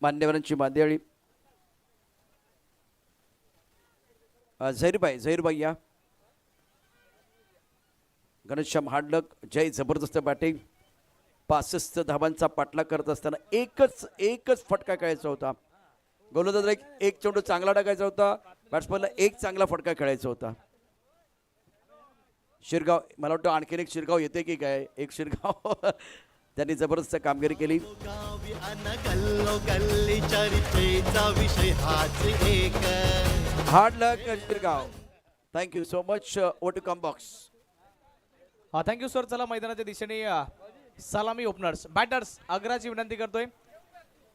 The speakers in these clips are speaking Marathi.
मान्यवरांची मांदियाळी. झहीरबाई या. घनश्याम हार्डलक. जय जबरदस्त बॅटिंग. 65 धावांचा पाठलाग करत असताना एकच फटका खेळायचा होता. गोलंदाजाला एक चेंडू चांगला टाकायचा होता. बॅट्समनला एक चांगला फटका खेळायचा होता. शिरगाव, मला वाटतं आणखीन एक शिरगाव येते की काय. एक शिरगाव त्यांनी जबरदस्त कामगिरी केली. Hard luck Shirgaon. Thank you so much. Over to comm box. Thank you sir. चला मैदानाच्या दिशेने सलामी ओपनर्स बॅटर्स अग्राची विनंती करतोय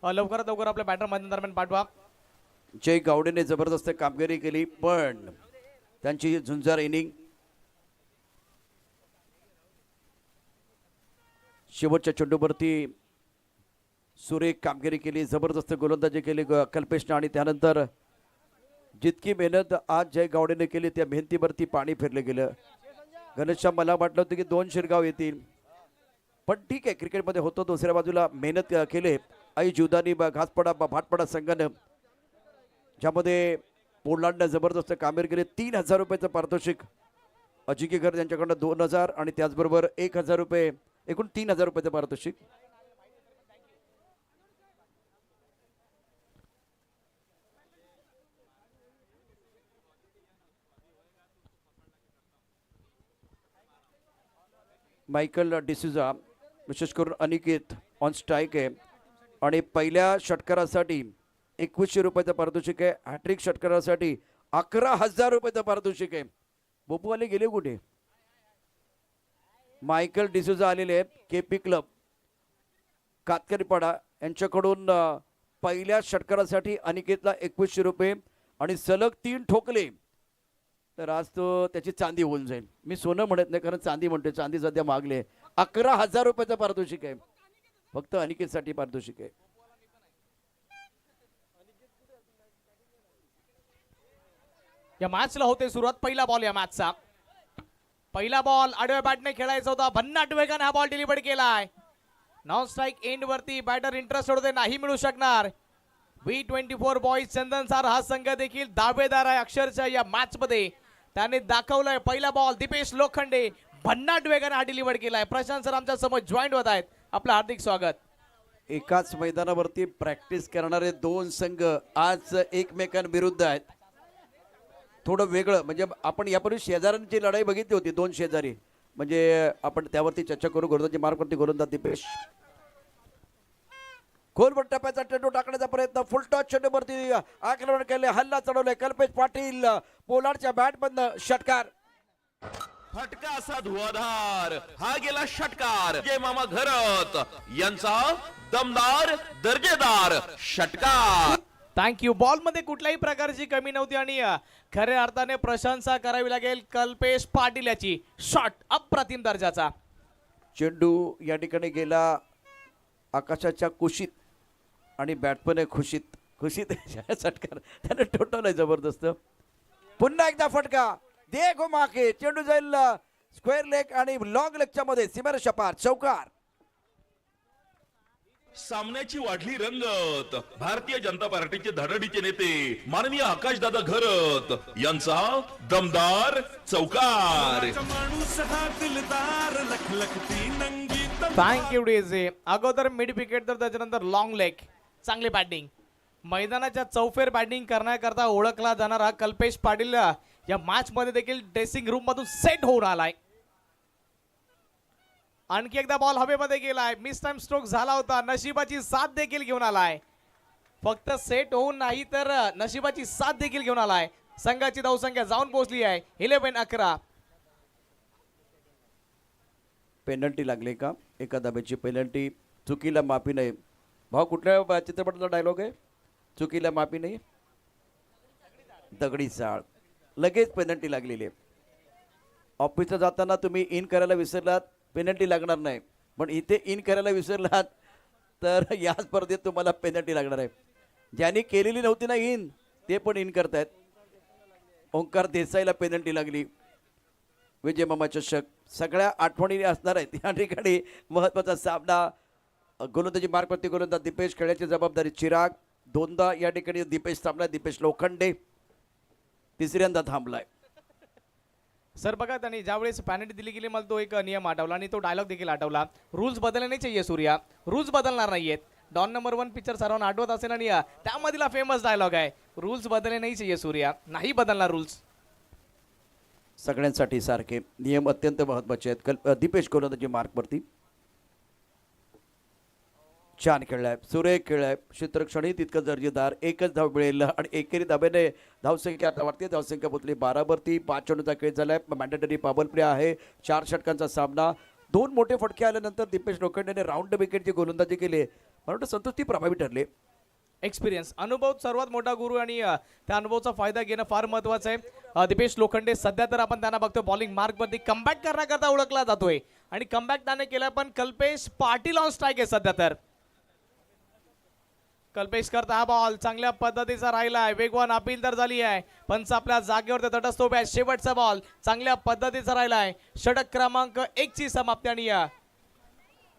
लवकरात लवकर आपल्या बॅटर मैदान दरम्यान पाठवा. जय गावडेने जबरदस्त कामगिरी केली पण त्यांची झुंजार इनिंग शेवटच्या चेंडूवरती सुरेख कामगिरी केली. जबरदस्त गोलंदाजी केली कल्पेशने आणि त्यानंतर जितकी मेहनत आज जय गावडेने केली त्या मेहनतीवरती पाणी फिरलं गेलं. घनश्याम, मला वाटलं होतं की 2 शिरगाव येतील पण ठीक आहे, क्रिकेटमध्ये होतं. दुसऱ्या बाजूला मेहनत केले आई जीवदानी घासपडा भाटपडा संघानं, ज्यामध्ये पोलांडनं जबरदस्त कामगिरी केली. 3000 रुपयाचं पारितोषिक अजिंक्यकर यांच्याकडनं 2000 आणि त्याचबरोबर 1000 रुपये, एकूण 3000 रुपयाचं पारितोषिक. मायकल डिसूजा, विशेष करून अनिकेत ऑन स्ट्राईक आहे आणि पहिल्या षटकारासाठी 2100 रुपयाचं पारितोषिक आहे. हॅट्रिक षटकारासाठी 11000 रुपयाचं पारितोषिक आहे. बोपूवाले गेले कुठे? मायकल डिसूजा आलेले आहेत. केपी क्लब कातकरीपाडा यांच्याकडून पहिल्या षटकारासाठी अनिकेतला 2100 रुपये आणि सलग 3 ठोकले तर आज तो त्याची चांदी होऊन जाईल. मी सोनं म्हणत नाही कारण चांदी म्हणते, चांदी सध्या मागले. 11000 रुपयाचं पारितोषिक आहे फक्त अनिकेतसाठी पारितोषिक आहे. या मॅचला होते सुरुवात. पहिला बॉल या मॅचचा. पहिला बॉल आडव्या बॅटने खेळायचा होता. भन्नाट वेगाने हा बॉल डिलिव्हर केलाय. नॉन स्ट्राईक एंड वरती बॅटर इंटरेस्ट होते, नाही मिळू शकणार. V24 बॉईज चंदनसार हा संघ देखील दावेदार आहे अक्षरशः या मॅच मध्ये. त्याने दाखवलंय. पहिला बॉल दीपेश लोखंडे भन्नाट वेगाने हा डिलिव्हर केलाय. प्रशांत सर आमच्या समोर जॉईंट होत आहेत. आपलं हार्दिक स्वागत. एकाच मैदानावरती प्रॅक्टिस करणारे 2 संघ आज एकमेकांविरुद्ध आहेत. थोडं वेगळं म्हणजे आपण यापूर्वी शेजाऱ्यांची लढाई बघितली होती. 2 शेजारी म्हणजे आपण त्यावरती चर्चा करू. गोलंदाजी मार्गवरती गोलंदाज दीपेश. खोलवर टप्प्याचा चेंडू टाकण्याचा प्रयत्न. फुल टॉच चेंडूवरती आक्रमण केले. हल्ला चढवले. कल्पेश पाटील पोलार्डच्या बॅटमधनं षटकार. फटका असा धुवाधार हा गेला षटकार. जय मामा घरत यांचा दमदार दर्जेदार षटकार. थँक्यू. बॉल मध्ये कुठल्याही प्रकारची कमी नव्हती आणि खऱ्या अर्थाने प्रशंसा करावी लागेल कल्पेश पाटील याची. शॉट अप्रतिम दर्जाचा. चेंडू या ठिकाणी गेला आकाशाच्या कुशीत आणि बॅटमन खुशीत षटकार त्याने ठोठवलाय जबरदस्त. पुन्हा एकदा फटका. दे घुमा के चेंडू जाईल स्क्वेअर लेग आणि लॉंग लेगच्या मध्ये सीमारेषा पार. चौकार. सामन्याची वाढली रंगत. भारतीय जनता पार्टीचे धडडीचे नेते माननीय आकाशदादा घरत यांचा दमदार चौकार. Thank you DJ. अगोदर मिड विकेट तर त्याच्यानंतर लॉंग लेग. चांगली बॅटिंग. मैदानाच्या चौफेर बॅटिंग करण्याकरता ओळखला जाणारा कल्पेश पाटील या मॅच मध्ये देखील ड्रेसिंग रूम मधून सेट होऊन आलाय. आणखी एकदा बॉल हवेमध्ये गेलाय. मिस टाइम स्ट्रोक झाला होता. नशिबाची साथ देखील घेऊन आलाय. फक्त सेट होऊन नाही तर नशिबाची साथ देखील घेऊन आलाय. संघाची धावसंख्या जाऊन पोहोचली आहे 11-11. पेनल्टी लागली का? एका धाब्याची पेनल्टी. चुकीला माफी नाही. भाऊ कुठल्या चित्रपटाचा डायलॉग आहे? चुकीला माफी नाही दगडी चाळ. लगेच पेनल्टी लागलेली आहे. ऑफिसला जाताना तुम्ही इन करायला विसरलात पेनल्टी लागणार नाही, पण इथे इन करायला विसरलात तर या स्पर्धेत तुम्हाला पेनल्टी लागणार आहे. ज्यांनी केलेली नव्हती ना इन ते पण इन करतायत. ओंकार देसाईला पेनल्टी लागली. विजय मामा चषक सगळ्या आठवणी असणार आहेत या ठिकाणी. महत्त्वाचा सामना गोलंदाजी मार्गवरती गोलंदाज दीपेश, खेळण्याची जबाबदारी चिराग. दोनदा या ठिकाणी दीपेश थांबलाय. दीपेश लोखंडे तिसऱ्यांदा थांबलाय. सर बघा त्यांनी ज्यावेळेस पॅनल्टी दिली गेली मला तो एक नियम आठवला आणि तो डायलॉग देखील आठवला. रूल्स बदलले नाही चाहिए सूर्या, रूल्स बदलणार नाहीयेत. डॉन नंबर 1 पिक्चर सर्वांना आठवत असेल आणि त्यामधला फेमस डायलॉग आहे, रूल्स बदलले नाही चाहिए सूर्या. नाही बदलणार रूल्स. सगळ्यांसाठी सारखे नियम अत्यंत महत्वाचे आहेत. दीपेश गोलंदाजी मार्कवरती छान खेळलाय, सुरेख खेळलाय. क्षेत्रक्षणी तितकं दर्जेदार. एकच धाव मिळेल आणि एकेरी धाब्याने धावसंख्या आता वाटते. धावसंख्या पोचली 12 वरती. 5 चेंडूचा खेळ झालाय. मॅन्डेटरी पावर प्ले आहे. 4 षटकांचा सामना. 2 मोठे फटके आल्यानंतर दीपेश लोखंडेने राऊंड विकेटची गोलंदाजी केली. मला वाटतं संतोष ती प्रभावी ठरले. एक्सपिरियन्स, अनुभव सर्वात मोठा गुरु आणि त्या अनुभवाचा फायदा घेणं फार महत्वाचं आहे. दीपेश लोखंडे सध्या तर आपण त्यांना बघतो बॉलिंग मार्कवरती कमबॅक करण्याकरता ओळखला जातोय आणि कमबॅक त्याने केलं. पण कल्पेश पाटील ऑन स्ट्राईक आहे सध्या तर. कल्पेश करता हा बॉल चांगल्या पद्धतीचा राहिलाय. वेगवान अपील तर झाली आहे. पंच आपल्या जागेवर तटस्थ उभे आहे. शेवटचा बॉल चांगल्या पद्धतीचा राहिलाय. षटक क्रमांक 1 ची समाप्ती आणि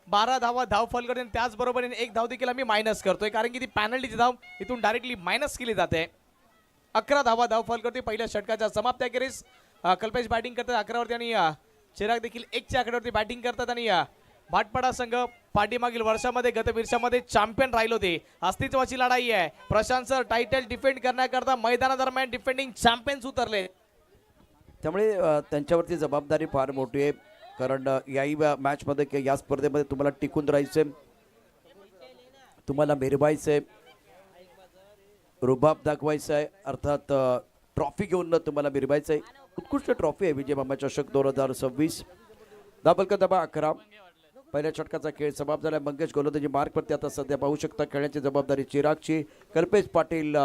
12 धावा धाव फलक. त्याचबरोबर 1 धाव देखील आम्ही मायनस करतोय कारण की ती पॅनल्टीची धाव इथून डायरेक्टली मायनस केली जाते. 11 धावा धाव फलक करते पहिल्या षटकाच्या समाप्त्याखेरीज. कल्पेश बॅटिंग करतात 11 वरती आणि चिराग देखील 1 च्या आकड्यावरती बॅटिंग करतात आणि भाटपाडा संघ पाठीमागील वर्षामध्ये गत वर्षामध्ये चॅम्पियन राहिलो होते. अस्तित्वाची लढाई आहे. प्रशांत सर टायटल डिफेंड करण्याकरता मैदानादरम्यान डिफेंडिंग चॅम्पियन्स उतरले. त्यामुळे त्यांच्यावरती जबाबदारी फार मोठी आहे. कारण याही मॅचमध्ये किंवा या स्पर्धेमध्ये तुम्हाला टिकून राहायचंय, तुम्हाला मिरवायचंय, रुबाब दाखवायचा आहे. अर्थात ट्रॉफी घेऊन तुम्हाला मिरवायचं आहे. उत्कृष्ट ट्रॉफी आहे विजय मामा चषक 2026. दाबलका दबा 11. पहिल्या षटकाचा खेळ समाप्त झाला. मंगेश गोलंदाजी मार्कवरती आता सध्या पाहू शकता. खेळण्याची जबाबदारी चिरागची. कल्पेश पाटील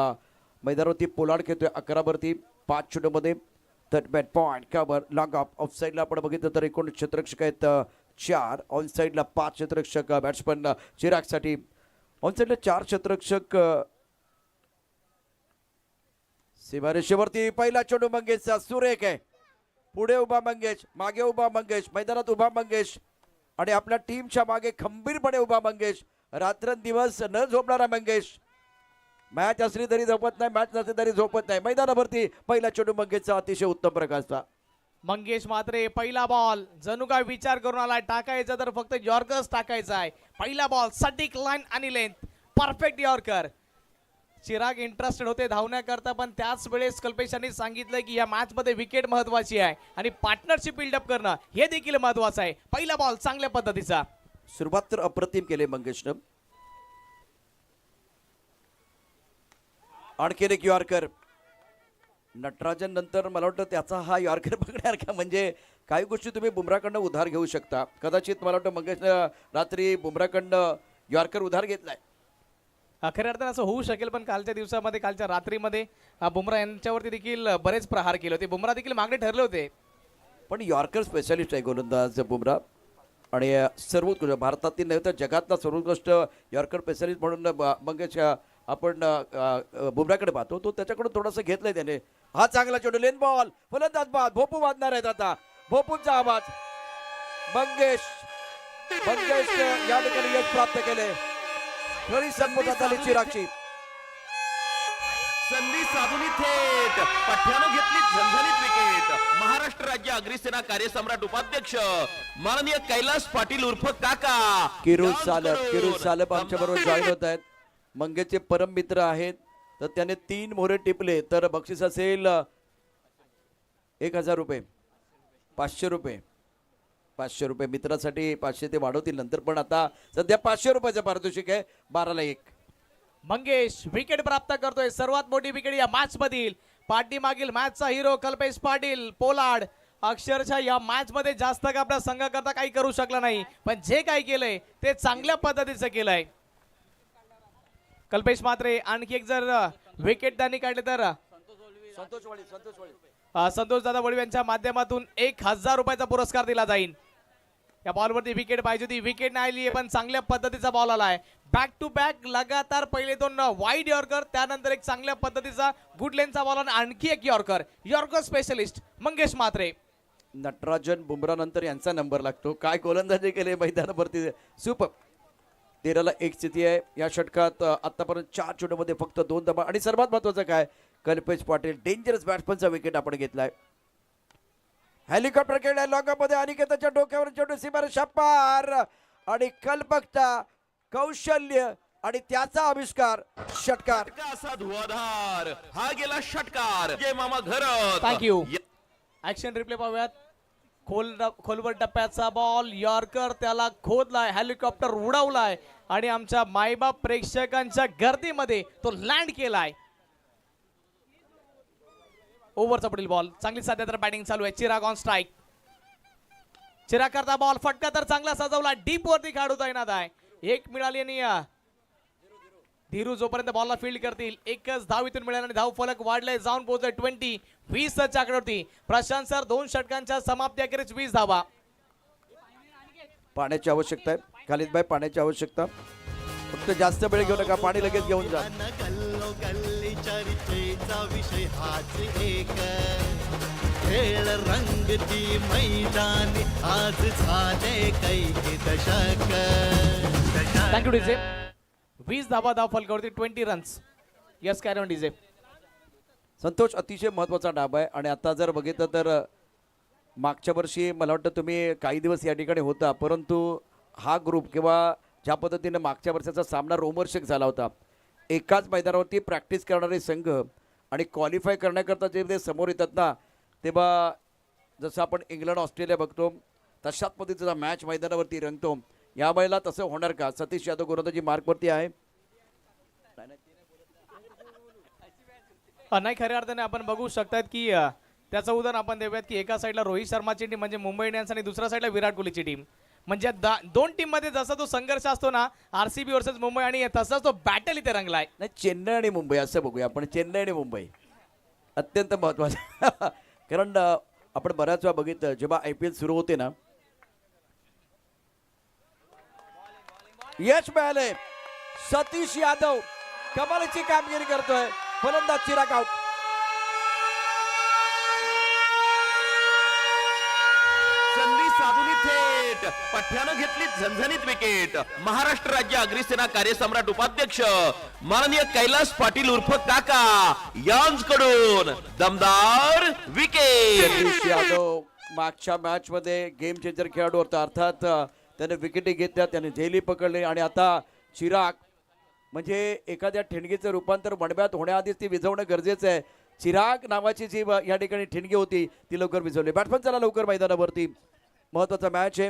मैदानावरती पोलार्ड खेळतोय 11 वरती. 5 चेंडूमध्ये bat point cover long off. Off साईडला आपण बघितलं तर एकूण क्षेत्ररक्षक आहेत 4. ऑन साईडला 5 क्षेत्ररक्षक बॅट्समन चिरागसाठी. ऑन साईडला 4 क्षेत्ररक्षक. सीमारेषेवरती पहिला चेंडू मंगेशचा सुरेख आहे. पुढे उभा मंगेश, मागे उभा मंगेश, मैदानात उभा मंगेश आणि आपल्या टीमच्या मागे खंबीरपणे उभा मंगेश. रात्रंदिवस न झोपणारा मंगेश. मॅच असली तरी झोपत नाही, मॅच नसली तरी झोपत नाही. मैदानावरती पहिला चेंडू मंगेशचा अतिशय उत्तम प्रकारचा. मंगेश मात्रे पहिला बॉल जणू काय विचार करून आलाय. टाकायचा तर फक्त यॉर्कर्स टाकायचा आहे. पहिला बॉल सटीक लाईन आणि length perfect yorker. Chirag interested होते धावण्याकरता पण त्याच वेळेस कल्पेशांनी सांगितलंय की या मॅच मध्ये विकेट महत्वाची आहे आणि पार्टनरशिप बिल्डअप करणं हे देखील महत्वाचं आहे. पहिला बॉल चांगल्या पद्धतीचा. सुरुवात तर अप्रतिम केले मंगेशनं. आणखीन एक यॉर्कर. नटराजन नंतर मला वाटतं त्याचा हा यॉर्कर बघणार का. म्हणजे काही गोष्टी तुम्ही बुमराकडनं उधार घेऊ शकता. कदाचित मला वाटतं मंगेशनं रात्री बुमराकडनं यॉर्कर उधार घेतलाय. खऱ्या अर्थानं असं होऊ शकेल पण कालच्या दिवसामध्ये कालच्या रात्रीमध्ये बुमरा यांच्यावरती देखील बरेच प्रहार केले होते. बुमरा देखील मागणे ठरले होते. पण यॉर्कर स्पेशालिस्ट आहे गोलंदाज बुमरा आणि सर्वोत्कृष्ट भारतातील नाही तर जगातला सर्वोत्कृष्ट यॉर्कर स्पेशालिस्ट म्हणून मंगेश आपण बुमराकडे पाहतो. तो त्याच्याकडून थोडंसं घेतलंय त्याने. हा चांगला चेंडू लेन बॉल फलंदाज बाद. भोपू वाजणार आहेत आता. भोपूचा आवाज. मंगेश या ठिकाणी यश प्राप्त केले. खरी संपत आली चिरागची. संधी साधून थेट पठ्यानं घेतली झणझणीत विकेट. महाराष्ट्र राज्य अग्निसेना कार्यसम्राट उपाध्यक्ष माननीय कैलास पाटील उर्फ काका किरुल सालप आमच्या बरोबर जॉईन होत आहेत. मंगेशचे परम मित्र आहेत. तर त्याने 3 मोहरे टिपले तर बक्षीस असेल 1000 रुपये. 500 रुपये. 500 रुपये मित्रासाठी 500 ते वाढवतील नंतर पण आता सध्या 500 रुपयाचं पारितोषिक आहे. 12 ला 1. मंगेश विकेट प्राप्त करतोय. सर्वात मोठी विकेट या मॅच मधील. पाठीमागील मॅचचा हिरो कल्पेश पाटील पोलार्ड अक्षरशः या मॅच मध्ये जास्त का आपल्या संघाकरता काही करू शकला नाही पण जे काही केलंय ते चांगल्या पद्धतीचं केलंय. कल्पेश मात्रे आणखी एक जर विकेट त्यांनी काढले तर संतोष दादा वळवे यांच्या माध्यमातून 1000 रुपयाचा पुरस्कार दिला जाईल. या बॉलवरती विकेट पाहिजे होती, विकेट नाही आली पण चांगल्या पद्धतीचा बॉल आलाय. बॅक टू बॅक लगातार पहिले 2 वाईड यॉर्कर त्यानंतर एक चांगल्या पद्धतीचा गुड लेनचा बॉल आणि आणखी एक यॉर्कर स्पेशलिस्ट मंगेश मात्रे. नटराजन बुमरा नंतर यांचा नंबर लागतो. काय गोलंदाजी केले मैदानावरती. सुपर. 13ला 1 स्थिती आहे. या षटकात आतापर्यंत 4 चेंडूमध्ये फक्त 2 धावा आणि सर्वात महत्वाचं काय, कल्पेश पाटील डेंजरस बॅट्समनचा विकेट आपण घेतलाय. हेलिकॉप्टर खेळ लॉंगामध्ये अनिकेताच्या डोक्यावर चेंडू सीमारेषा पार आणि कल्पकता, कौशल्य आणि त्याचा आविष्कार, षटकार. फटका असा धुवाधार, हा गेला षटकार. जय मामा घरत. थँक्यू. ऍक्शन रिप्ले पाहूयात. खोलवर टप्प्याचा बॉल, यॉर्कर त्याला खोदलाय, हेलिकॉप्टर उडवलाय आणि आमच्या मायबाप प्रेक्षकांच्या गर्दीमध्ये तो लँड केलाय. ओव्हरचा पुढील बॉल, चांगली सध्या तर बॅटिंग चालू आहे. Chirag on strike. चिराग करता बॉल, फटका तर चांगला सजवला, डीप वरती काढू तैनात आहे. एक मिळाली आणि धीरू जोपर्यंत बॉलला फील्ड करतील, एकच धाव इथून मिळाला आणि धाव फलक वाढलाय, जाऊन पोहोचलाय 20 च्या आकड्यावरती. प्रशांत सर 2 षटकांच्या समाप्ती अखेरीस 20 धावा. पाण्याची आवश्यकता आहे खालिदभाई, पाण्याची आवश्यकता. फक्त जास्त वेळ घेऊ नका, पाणी लगेच घेऊन जा. गल्ली चर्चेचा विषय हाच एक, खेळ रंगती मैदानी आज झाले कैक दशक. Thank you DJ. 20 धावा धाव फलकावरती, 20 runs. Yes carry on DJ. Santosh, अतिशय महत्वाचा डाब आहे आणि आता जर बघितलं तर मागच्या वर्षी मला वाटतं तुम्ही काही दिवस या ठिकाणी होता, परंतु हा ग्रुप किंवा ज्या पद्धतीने मागच्या वर्षाचा सामना रोमहर्षक झाला होता, एकाच मैदानावरती प्रॅक्टिस करणारे संघ आणि क्वालिफाय करण्याकरता जे ते समोर येतात ना, तेव्हा जसं आपण इंग्लंड ऑस्ट्रेलिया बघतो तशाच पद्धतीचा मॅच मैदानावरती रंगतो. या वेळेला तसं होणार का? सतीश यादव गोलंदाजी मार्कवरती आहे. नाही, खऱ्या अर्थाने आपण बघू शकतात की त्याचं उदाहरण आपण देऊयात की एका साईडला रोहित शर्माची टीम म्हणजे मुंबई इंडियन्स आणि दुसऱ्या साईडला विराट कोहलीची टीम. म्हणजे दोन टीम मध्ये जसा तो संघर्ष असतो ना, आरसीबी वर्सेस मुंबई, आणि तसाच तो बॅटल इथे रंगलाय. नाही, चेन्नई आणि मुंबई असं बघूया आपण. चेन्नई आणि मुंबई अत्यंत महत्वाचं. कारण आपण बऱ्याच वेळा बघितलं जेव्हा IPL सुरू होते ना, यश मिळाले, सतीश यादव कमालीची कामगिरी करतोय, फलंदाज चिराग आउट. संधी साधून थेट पठ्यानं घेतली झणझणीत विकेट. महाराष्ट्र राज्य अग्रिसेना कार्यसम्राट उपाध्यक्ष माननीय कैलास पाटील उर्फ काका यांकडून दमदार विकेट. सतीश यादव मागच्या मॅच मध्ये गेम चेंजर खेळाडू होता, अर्थात त्याने विकेटी घेतल्या, त्याने झेली पकडली आणि आता चिराग म्हणजे एखाद्या ठिणगीचं रूपांतर मडब्यात होण्याआधीच ती विझवणं गरजेचं आहे. चिराग नावाची जी या ठिकाणी ठिणगी होती ती लवकर विझवली. बॅट्समन चला लवकर मैदानावरती. महत्वाचा मॅच आहे.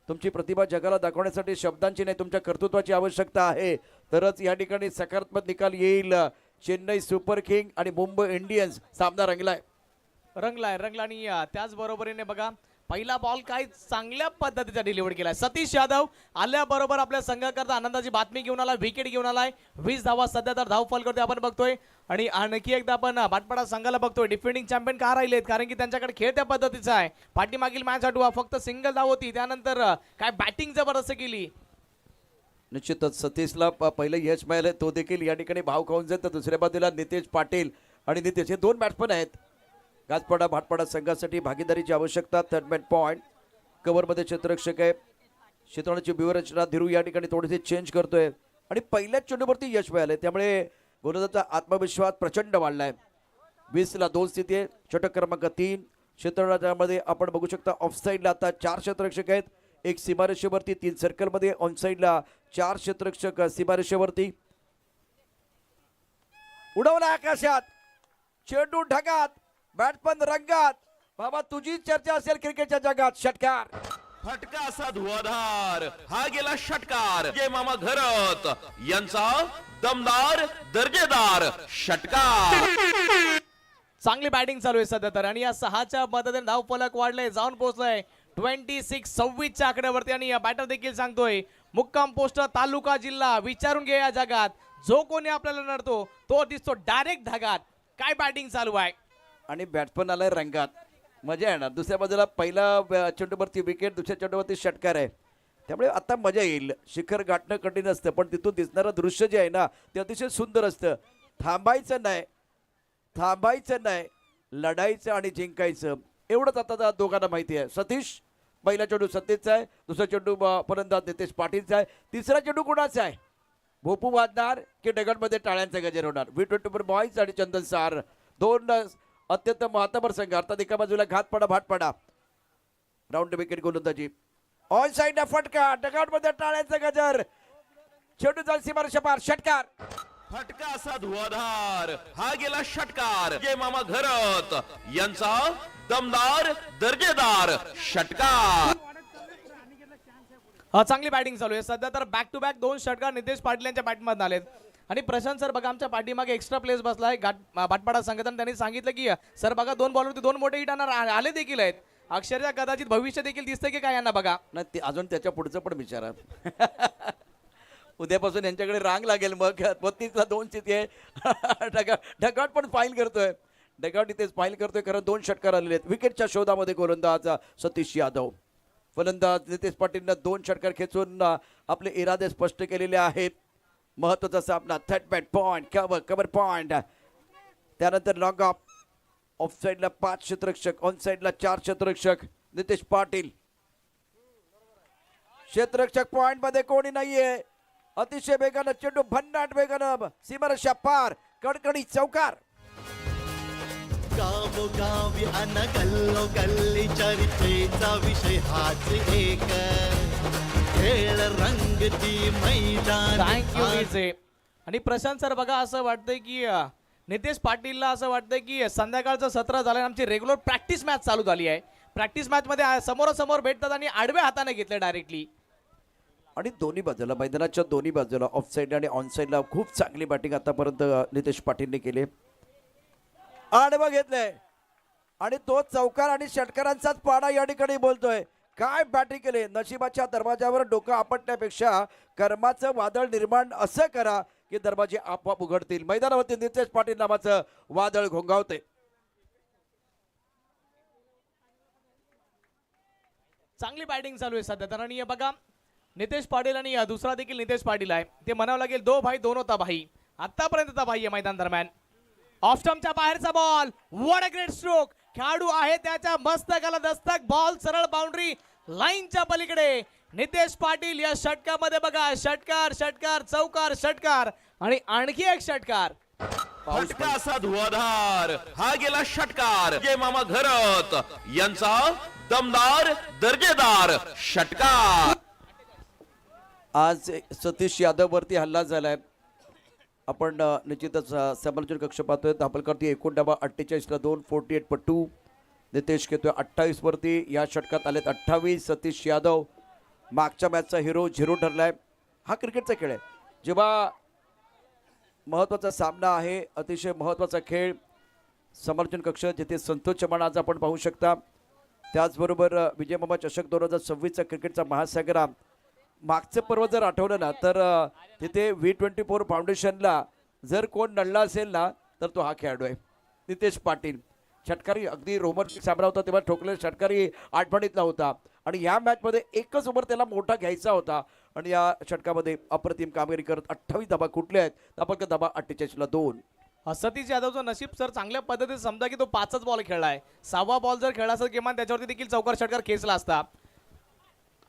तुमची प्रतिभा जगाला दाखवण्यासाठी शब्दांची नाही, तुमच्या कर्तृत्वाची आवश्यकता आहे, तरच या ठिकाणी सकारात्मक निकाल येईल. चेन्नई सुपर किंग आणि मुंबई इंडियन्स सामना रंगलाय आणि त्याच बरोबरीने बघा, पहिला बॉल काय चांगल्या पद्धतीचा डिलिव्हर केलाय. सतीश यादव आल्याबरोबर आपल्या संघाकरता आनंदाची बातमी घेऊन आला, विकेट घेऊन आलाय. 20 धावा सध्या तर धाव फलकावरती आपण बघतोय. आणि आणखी एकदा आपण भाटपाडा संघाला बघतोय, डिफेंडिंग चॅम्पियन का राहिलेत, कारण की त्यांच्याकडे खेळ त्या पद्धतीचा आहे. पाठीमागील मॅच आठवा, फक्त सिंगल धाव होती, त्यानंतर काय बॅटिंग जबरदस्त केली. निश्चितच सतीशला पहिलं यश मिळालं, तो देखील या ठिकाणी भाव खाऊन जाईल. तर दुसऱ्या बाजूला नितेश पाटील आणि नितेश हे 2 बॅट्समन आहेत. गाजपाडा भाटपाडा संघासाठी भागीदारीची आवश्यकता. थर्ड मॅन पॉइंट कव्हरमध्ये क्षेत्ररक्षक आहे. क्षेत्ररक्षणाची व्यूहरचना धीरू या ठिकाणी थोडीशी चेंज करतोय आणि पहिल्याच चेंडूवरती यश मिळाले, त्यामुळे गोलंदाजाचा आत्मविश्वास प्रचंड वाढलाय. 20ला 2 स्थिती आहे. षटक क्रमांक 3. क्षेत्ररक्षणामध्ये आपण बघू शकता ऑफसाईडला आता 4 क्षेत्ररक्षक आहेत, 1 सीमारेषेवरती, 3 सर्कलमध्ये. ऑनसाईडला 4 क्षेत्ररक्षक सीमारेषेवरती. उडवला आकाशात, चेंडू ढगात, बॅट्समन रंगात. बाबा तुझी चर्चा असेल क्रिकेटच्या जगात. षटकार. फटका असा धुवाधार, हा गेला षटकार. जय मामा घरत यांचा दमदार दर्जेदार षटकार. चांगली बॅटिंग चालू आहे सध्या तर, आणि या 6च्या मदतीने धाव फलक वाढले, जाऊन पोहोचलाय 26-26च्या आकड्यावरती. आणि या बॅटर देखील सांगतोय, मुक्काम पोस्ट तालुका जिल्हा. विचारून घे या जगात, जो कोणी आपल्याला नडतो तो दिसतो डायरेक्ट ढगात. काय बॅटिंग चालू आहे. आणि बॅट्समन आलाय रंगात, मजा येणार. दुसऱ्या बाजूला पहिला चेंडूवरती विकेट, दुसऱ्या चेंडूवरती षटकार आहे, त्यामुळे आता मजा येईल. शिखर गाठणं कठीण असतं, पण तिथून दिसणारं दृश्य जे आहे ना ते अतिशय सुंदर असतं. थांबायचं नाही, लढायचं आणि जिंकायचं, एवढंच आता दोघांना माहिती आहे. सतीश पहिला चेंडू सतीशचा आहे, दुसरा चेंडू फलंदाज नितेश पाटीलचा आहे, तिसरा चेंडू कुणाचा आहे? भोपू वाजणार की डगडमध्ये टाळ्यांचा गजर होणार? V24 बॉईज आणि चंदन सार दोन अत्यंत महत्त्वपूर्ण संघ अर्थात एका बाजूला घातपडा भाटपडा. राऊंड विकेट गोलंदाजी ऑन साइड फटका डगआउटमध्ये टाळ्यांचा गजर. चेंडू जाल सीमारेषा पार षटकार. फटका असा धुवाधार हा गेला षटकार. जय मामा घरत यांचा दमदार दर्जेदार षटकार. चांगली बॅटिंग चालू आहे सध्या तर बॅक टू बॅक 2 षटकार नितेश पाटील यांच्या बॅटमधून आलेत. आणि प्रशांत सर बघा आमच्या पाठीमागे एक्स्ट्रा प्लेस बसलाय भाटपाडा संघटन. त्यांनी सांगितलं की सर बघा 2 बॉलवरती 2 मोठे हिट आले देखील आहेत. अक्षरशः कदाचित भविष्य देखील दिसतंय की काय यांना बघा. नाही ते अजून त्याच्या पुढचं पण विचारा. उद्यापासून यांच्याकडे रांग लागेल मग 32ला 2 चिती आहे. डगआउट पण फाईल करतोय. डगआउट इथेच फाईल करतोय कारण 2 षटकार आलेले आहेत. विकेटच्या शोधामध्ये गोलंदाज सतीश यादव. फलंदाज नितेश पाटीलनं 2 षटकार खेचून आपले इरादे स्पष्ट केलेले आहेत. महत्वाचा सामना third bat point cover point. त्यानंतर लॉंग ऑफ. ऑफ साईडला 5 क्षेत्ररक्षक, ऑन साईडला 4 क्षेत्ररक्षक. नितेश पाटील क्षेत्ररक्षक पॉइंट मध्ये कोणी नाहीये. अतिशय वेगानं चेंडू भन्नाट वेगानं सीमारेषा पार कडकडी चौकार. गावोगावी अन गल्लोगल्ली चर्चेचा विषय हाच एक. खेळ रंगती मैदान. थँक्यू विजय. आणि प्रशांत सर बघा असं वाटतंय की नितेश पाटीलला असं वाटतंय की संध्याकाळचं सत्र झालं आमची रेग्युलर प्रॅक्टिस मॅच चालू झाली आहे. प्रॅक्टिस मॅच मध्ये समोरासमोर भेटतात आणि आडव्या हाताने घेतलं डायरेक्टली. आणि दोन्ही बाजूला मैदानाच्या दोन्ही बाजूला ऑफ साईड आणि ऑन साईडला खूप चांगली बॅटिंग आतापर्यंत नितेश पाटीलने केली. आडवं घेतलंय आणि तो चौकार आणि षटकारांचाच पाडा या ठिकाणी बोलतोय. काय बॅटिंग केले. नशिबाच्या दरवाजावर डोकं आपटण्यापेक्षा कर्माचं वादळ निर्माण असं करा की दरवाजे आपोआप उघडतील. मैदानावरती नितेश पाटील नावाचं वादळ घोंगावते. चांगली बॅटिंग चालू आहे सध्या तर. आणि बघा नितेश पाटील आणि दुसरा देखील नितेश पाटील आहे. ते म्हणावं लागेल दो भाई दोनो तबाही. आतापर्यंत तबाही आहे मैदान दरम्यान. ऑफ स्टंपच्या बाहेरचा ball. What a great stroke. खेळाडू आहे त्याच्या मस्तकाला दस्तक. बॉल सरळ बाउंड्री लाईनच्या पलीकडे. नितेश पाटील या षटकामध्ये बघा षटकार षटकार चौकार षटकार आणि आणखी एक षटकार. फटका असा धुवाधार हा गेला षटकार. जय मामा घरत यांचा दमदार दर्जेदार षटकार. आज सतीश यादव वरती हल्ला झालाय. आपण निश्चितच समालोचन कक्ष पाहतोय. धापलकरती एकूण डावा 48ला 2 48 नितेश घेतोय 28 वरती. या षटकात आलेत 28. सतीश यादव मागच्या मॅचचा हिरो 0 ठरलाय. हा क्रिकेटचा खेळ आहे. जेव्हा महत्त्वाचा सामना आहे, अतिशय महत्त्वाचा खेळ, समालोचन कक्ष जिथे संतोष चव्हाण आज आपण पाहू शकता. त्याचबरोबर विजय मामा चषक 2026चा क्रिकेटचा महासागर. मागचं पर्व जर आठवलं ना तर तिथे V24 फाउंडेशनला जर कोण नडला असेल ना तर तो हा खेळाडू आहे नितेश पाटील. षटकारी अगदी रोमन सामना होता तेव्हा ठोकलेला षटकारी आठवणीतला होता. आणि या मॅचमध्ये एकच ओव्हर त्याला मोठा घ्यायचा होता आणि या षटकामध्ये अप्रतिम कामगिरी करत 28 धाबा कुठले आहेत. धाबा 48ला 2. सतीश यादवचं नशीब सर चांगल्या पद्धतीने समजा की तो 5च बॉल खेळलाय. 6वा बॉल जर खेळला असता किमान त्याच्यावरती देखील चौकार षटकार खेचला असता.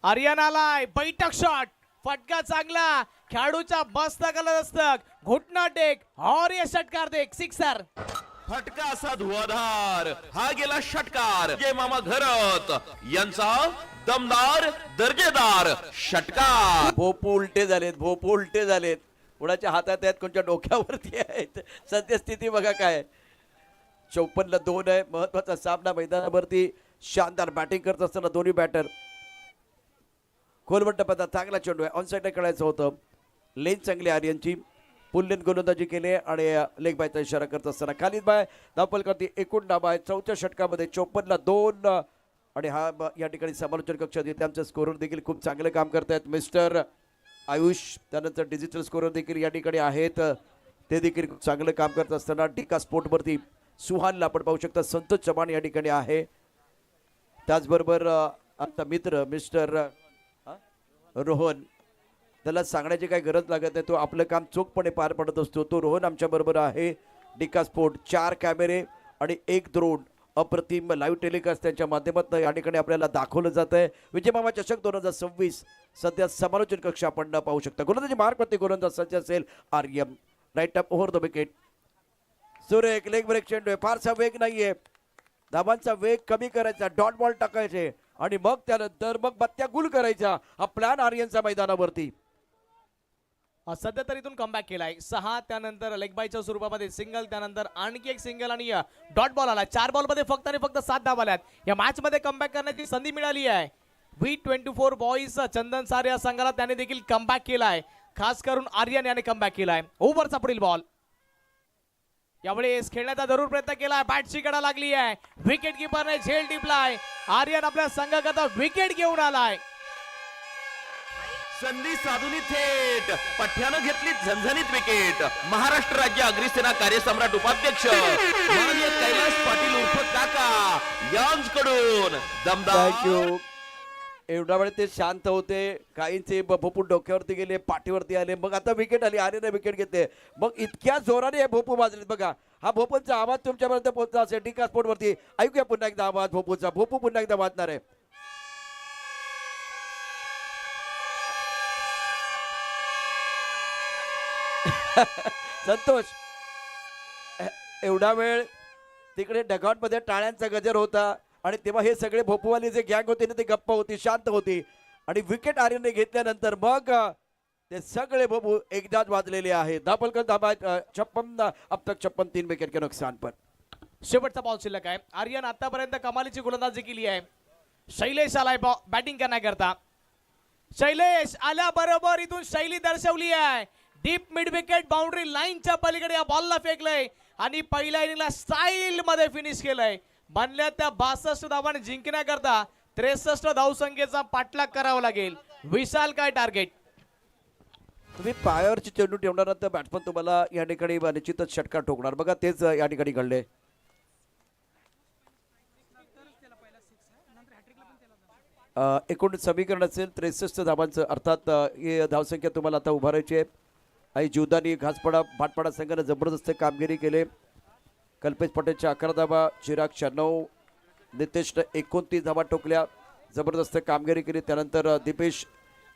आर्यनालाय बैठक शॉट. फटका चांगला. खेळाडूच्या मस्तकाला दस्तक. घुटना टेक और ये षटकार देख सिक्सर. फटका असा धुवाधार हा गेला षटकार. जय मामा घरत यांचा दमदार दर्जेदार षटकार. भोपू उलटे झालेत. कुणाच्या हातात आहेत, कोणत्या डोक्यावरती आहेत. सद्यस्थिती बघा काय. 54ला 2 आहे. महत्वाचा सामना मैदानावरती. शानदार बॅटिंग करत असताना दोन्ही बॅटर. खोलवट टप्प्यात चांगला चेंडू आहे. ऑन साईडला खेळायचं होतं. लेन चांगली आर्यनची. फुल लेन गोलंदाजी केली आणि लेग बायचा इशारा करत असताना खालीद बाय धावपल करते. एकूण डाबा आहे 4थ्या षटकामध्ये 54ला 2. आणि हा या ठिकाणी समालोचन कक्षात येते. आमचे स्कोरर देखील खूप चांगलं काम करतायत. मिस्टर आयुष. त्यानंतर डिजिटल स्कोरर देखील या ठिकाणी आहेत. ते देखील खूप चांगलं काम करत असताना टिका स्पोर्टवरती सुहानला आपण पाहू शकता. संतोष चव्हाण या ठिकाणी आहे. त्याचबरोबर आमचा मित्र मिस्टर रोहन. त्याला सांगण्याची काही गरज लागत नाही. तो आपलं काम चोखपणे पार पडत असतो. तो रोहन आमच्या बरोबर आहे. डिका स्पोर्ट. 4 कॅमेरे आणि 1 ड्रोन अप्रतिम लाईव्ह टेलिकास्ट त्यांच्या माध्यमातून या ठिकाणी आपल्याला दाखवलं जात आहे. विजयमामा चषक 2026 सध्या समालोचन कक्ष आपण पाहू शकता. गोलंदाजी मार्गवरती गोलंदाज सज्ज असेल Aryan. Right up over the wicket. सुरेख लेग ब्रेक चेंडू आहे. फारसा वेग नाहीये. धावांचा वेग कमी करायचा, डॉट बॉल टाकायचे आणि मग त्यानंतर मग बत्त्या गुल करायचा. हा प्लॅन आर्यनचा मैदानावरती. सध्या तर इथून कमबॅक केलाय 6, त्यानंतर लेग बायच्या स्वरूपामध्ये सिंगल, त्यानंतर आणखी एक सिंगल आणि डॉट बॉल आला. 4 बॉल मध्ये फक्त आणि फक्त 7 धावा आल्यात. या मॅच मध्ये कमबॅक करण्याची संधी मिळाली आहे. V24 बॉईज चंदन सार या संघाला त्याने देखील कमबॅक केलाय. खास करून आर्यन याने कमबॅक केलाय. ओव्हरचा पुढील बॉल. यावेळेस खेळण्याचा जरूर प्रयत्न केलाय. बॅटची कडा लागली आहे. विकेट किपरने झेल टिपलाय. आर्यन आपल्या संघाकरता विकेट घेऊन आलाय. संधी साधूनी थेट पठ्यानं घेतली झणझणीत विकेट. महाराष्ट्र राज्य अग्निसेना कार्यसम्राट उपाध्यक्ष माननीय कैलास पाटील उर्फ काका यांच्याकडून दमदार. थँक्यू. एवढा वेळ ते शांत होते. काहींचे भोपू डोक्यावरती गेले, पाठीवरती आले. मग आता विकेट आली. आर्यनने विकेट घेतले. मग इतक्या जोराने हे भोपू वाजलेत बघा. हा भोपूंचा आवाज तुमच्यापर्यंत पोहोचला असेल टीका स्पोर्ट वरती. ऐकूया पुन्हा एकदा आवाज भोपूचा. भोपू पुन्हा एकदा वाजणार आहे. संतोष, एवढा वेळ तिकडे डगआउट मध्ये टाळ्यांचा गजर होता आणि तेव्हा हे सगळे भोपूवाले जे गँग होते ना ते गप्प होती, शांत होती. आणि विकेट आर्यनने घेतल्यानंतर मग ते सगळे भोपू एकदाच वाजलेले आहेत. धापलकर धाबा 56, अब तक 56 3 विकेट के नुकसान पर. शेवटचा बॉल शिल्लक आहे. आर्यन आतापर्यंत कमालीची गोलंदाजी केली आहे. शैलेश आलाय बॅटिंग करण्याकरता. शैलेश आल्याबरोबर इथून शैली दर्शवली आहे. डीप मिड विकेट बाउंड्री लाईनच्या पलीकडे या बॉलला फेकलंय आणि पहिल्या इनिंगला स्टाईल मध्ये फिनिश केलंय. बनल्या त्या 62 धावांनी जिंकण्याकरता 63 धावसंख्येचा पाठलाग करावा लागेल. विशाल काय टार्गेट. तुम्ही पायावरची चेंडू ठेवणार तर बॅट्समन तुम्हाला या ठिकाणी निश्चितच षटकार ठोकणार. बघा तेच या ठिकाणी घडले. एकूण समीकरण असेल 63 धावांचं. अर्थात ही धावसंख्या तुम्हाला आता उभारायची आहे. आई जीवदानी घासपाडा भाटपाडा संघाने जबरदस्त कामगिरी केली. कल्पेश पटेलच्या 11 धावा, चिराग 96, नितेशनं 29 धावा ठोकल्या. जबरदस्त कामगिरी केली. त्यानंतर दीपेश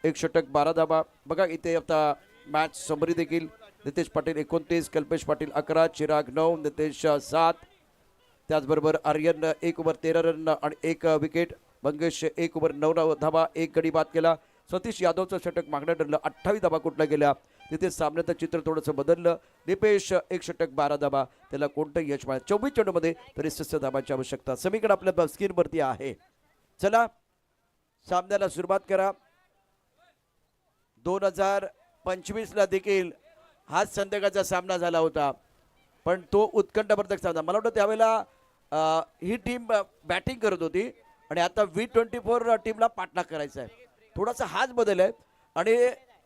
1 षटक 12 धावा. बघा इथे आता मॅच समरी देखील. नितेश पाटील 29, कल्पेश पाटील 11, चिराग 9, नितेश 7. त्याचबरोबर आर्यन 1 ओव्हर 13 रन आणि 1 विकेट. मंगेश 1 ओव्हर 9 धावा 1 गडी बाद केला. सतीश यादवचं षटक मागणं ठरलं. 28 धावा कुठल्या गेल्या. तिथे सामन्याचं चित्र थोडंसं बदललं. दीपेश 1 षटक 12 धावा. त्याला कोणतं यश मिळालं. 24 चेंडूमध्ये 63 धावांची आवश्यकता. समीकरण आपल्या स्क्रीनवरती आहे. चला सामन्याला सुरुवात करा. 2025ला देखील हाच संध्याकाळचा सामना झाला होता, पण तो उत्कंठावर्धक सामना. मला वाटतं त्यावेळेला ही टीम बॅटिंग करत होती आणि आता V24 टीमला पाठलाग करायचा आहे. थोडासा हाच बदल आहे. आणि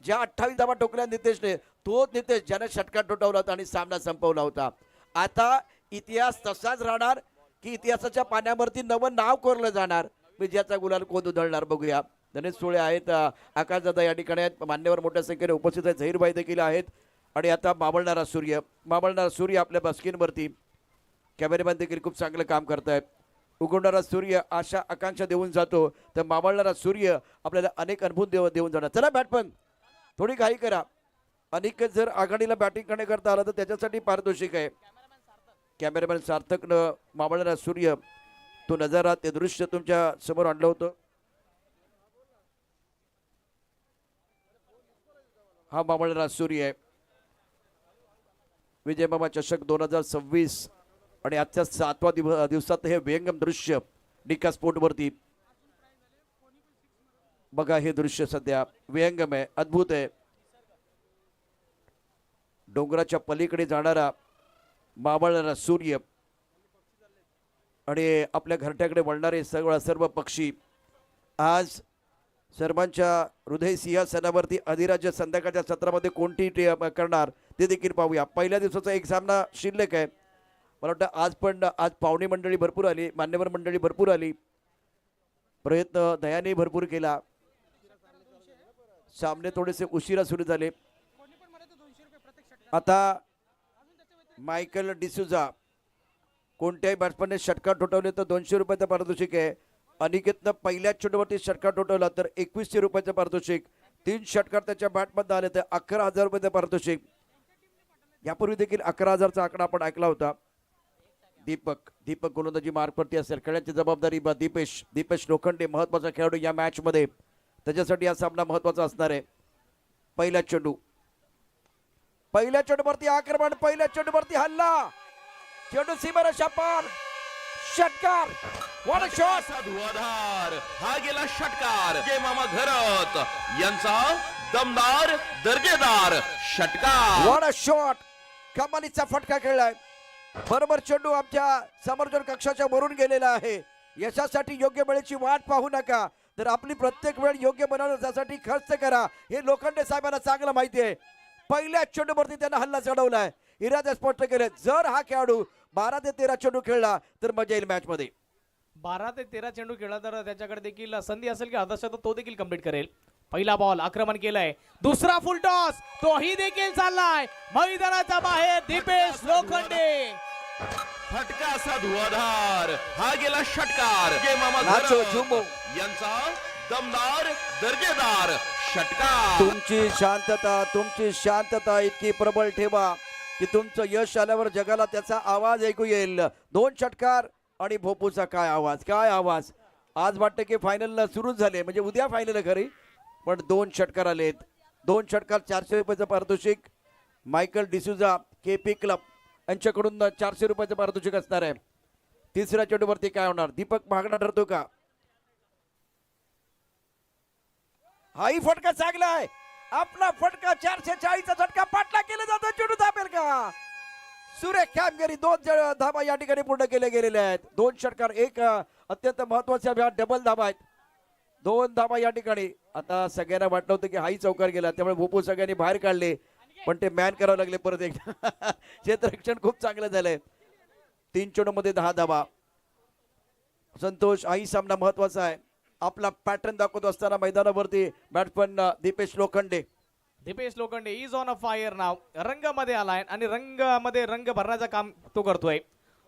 ज्या 28 धावा ठोकल्या नितेशने, तो नितेश ज्याने षटकार ठोठावला होता आणि सामना संपवला होता. आता इतिहास तसाच राहणार की इतिहासाच्या पाण्यावरती नवं नाव कोरलं जाणार. विजयाचा गुलाल कोण उधळणार बघूया. गणेश सोळे आहेत, आकाशदादा या ठिकाणी आहेत, मान्यवर मोठ्या संख्येने उपस्थित आहेत, झहीरभाई देखील आहेत. आणि आता मावळणारा सूर्य आपल्या बस्किनवरती. कॅमेरेमॅन देखील खूप चांगलं काम करतायत. उगवणारा सूर्य आशा आकांक्षा देऊन जातो, तर मावळणारा सूर्य आपल्याला अनेक अनुभव देऊन जाणार. चला बॅटमन थोडी घाई करा. अनेक जर आघाडीला बॅटिंग करण्याकरता आला तर त्याच्यासाठी पारितोषिक आहे. कॅमेरामॅन सार्थकनं मावळणारा सूर्य तो नजारा, ते दृश्य तुमच्या समोर आणलं होतं. हा मावळणारा सूर्य आहे. विजयमामा चषक 2026 आणि आजच्या 7व्या दिवसात हे व्यंगम दृश्य डिका स्पोर्ट वरती बघा. हे दृश्य सध्या व्यंगम आहे, अद्भुत आहे. डोंगराच्या पलीकडे जाणारा मावळणारा सूर्य आणि आपल्या घरट्याकडे वळणारे सर्व पक्षी आज सर्वांच्या हृदय सिंहासनावरती अधिराज्य संध्याकाळच्या सत्रामध्ये कोणती करणार ते देखील पाहूया. पहिल्या दिवसाचा एक सामना शिल्लक आहे. मला वाटतं आज पाहुणे मंडळी भरपूर आली, मान्यवर मंडळी भरपूर आली. प्रयत्न दयाने भरपूर केला. सामने थोडेसे उशिरा सुरू झाले. आता मायकल डिसूजा कोणत्याही बॅट्समॅनने षटकार ठोठवले तर 200 रुपयाचं पारितोषिक आहे. अनिकेतनं पहिल्या चेंडूवरती षटकार ठोठवला तर 2100 रुपयाचं पारितोषिक. 3 षटकार त्याच्या बॅटमध्ये आले तर 11,000 रुपयाचं पारितोषिक. यापूर्वी देखील 11,000चा आकडा आपण ऐकला होता. दीपक गोलंदाजी मार्कवरती असेल. खेळण्याची जबाबदारी दीपेश लोखंडे महत्वाचा खेळाडू या मॅच मध्ये. त्याच्यासाठी हा सामना महत्वाचा असणार आहे. पहिल्या चेंडूवरती आक्रमण. पहिल्या चेंडूवरती हल्ला. चेंडू सीमारेषा पार. षटकार. What a shot. असा धुवाधार हा गेला षटकार. जे मामा घरत यांचा दमदार दर्जेदार षटकार. What a shot. कमालीचा फटका खेळलाय. बरोबर चेंडू आमच्या समर्थन कक्षाच्या वरून गेलेला आहे. यशासाठी योग्य वेळेची वाट पाहू नका, तर आपली प्रत्येक वेळ योग्य बनवण्यासाठी खर्च करा. हे लोखंडे साहेबांना चांगलं माहिती आहे. पहिल्या चेंडूवरती त्यांना हल्ला चढवलाय. इरादे स्पष्ट केले. जर हा खेळाडू 12 ते 13 चेंडू खेळला तर मजा येईल मॅच मध्ये. 12 ते 13 चेंडू खेळला तर त्याच्याकडे देखील संधी असेल की अर्धशतक तो देखील कंप्लीट करेल. पहिला बॉल आक्रमण केलंय. दुसरा फुल टॉस तोही देखील चाललाय मैदानाच्या बाहेर. दीपेश लोखंडे. फटका असा धुवाधार हा गेला षटकार. जे मामा नाचो घरत झुंबो. यांचा दमदार दर्जेदार षटकार. तुमची शांतता इतकी प्रबळ ठेवा की तुमचं यश आल्यावर जगाला त्याचा आवाज ऐकू येईल. 2 षटकार आणि भोपूचा काय आवाज. आज वाटतं की फायनल सुरूच झाले, म्हणजे उद्या फायनल खरी, पण 2 षटकार आलेत. 2 षटकार 400 रुपयाचं पारितोषिक. मायकल डिसूजा KP क्लब यांच्याकडून 400 रुपयाचं पारितोषिक असणार आहे. तिसऱ्या चेंडूवरती काय होणार. दीपक मागणा ठरतो का. हाही फटका चांगला आहे. आपला फटका 440चा झटका. पाठला केला जातो. चेंडू दाबेल का. सुरेख कामगिरी. 2 धाबा या ठिकाणी पूर्ण केले गेलेले आहेत. 2 षटकार. एक अत्यंत महत्वाचा डबल धाबा आहेत. 2 धाबा या ठिकाणी. आता सगळ्यांना वाटलं होतं की हाही चौकार गेला, त्यामुळे भोपू सगळ्यांनी बाहेर काढले, पण ते मॅन करावं लागले परत एकदा. क्षेत्ररक्षण खूप चांगलं झालंय. 3 चेंडूमध्ये 10 धाबा. संतोष. हाही सामना महत्वाचा आहे. आपला पॅटर्न दाखवत असताना मैदानावरती batsman Dipesh Lokhande is on a fire नाव. रंगामध्ये आलाय आणि रंगामध्ये रंग भरण्याचं काम तो करतोय.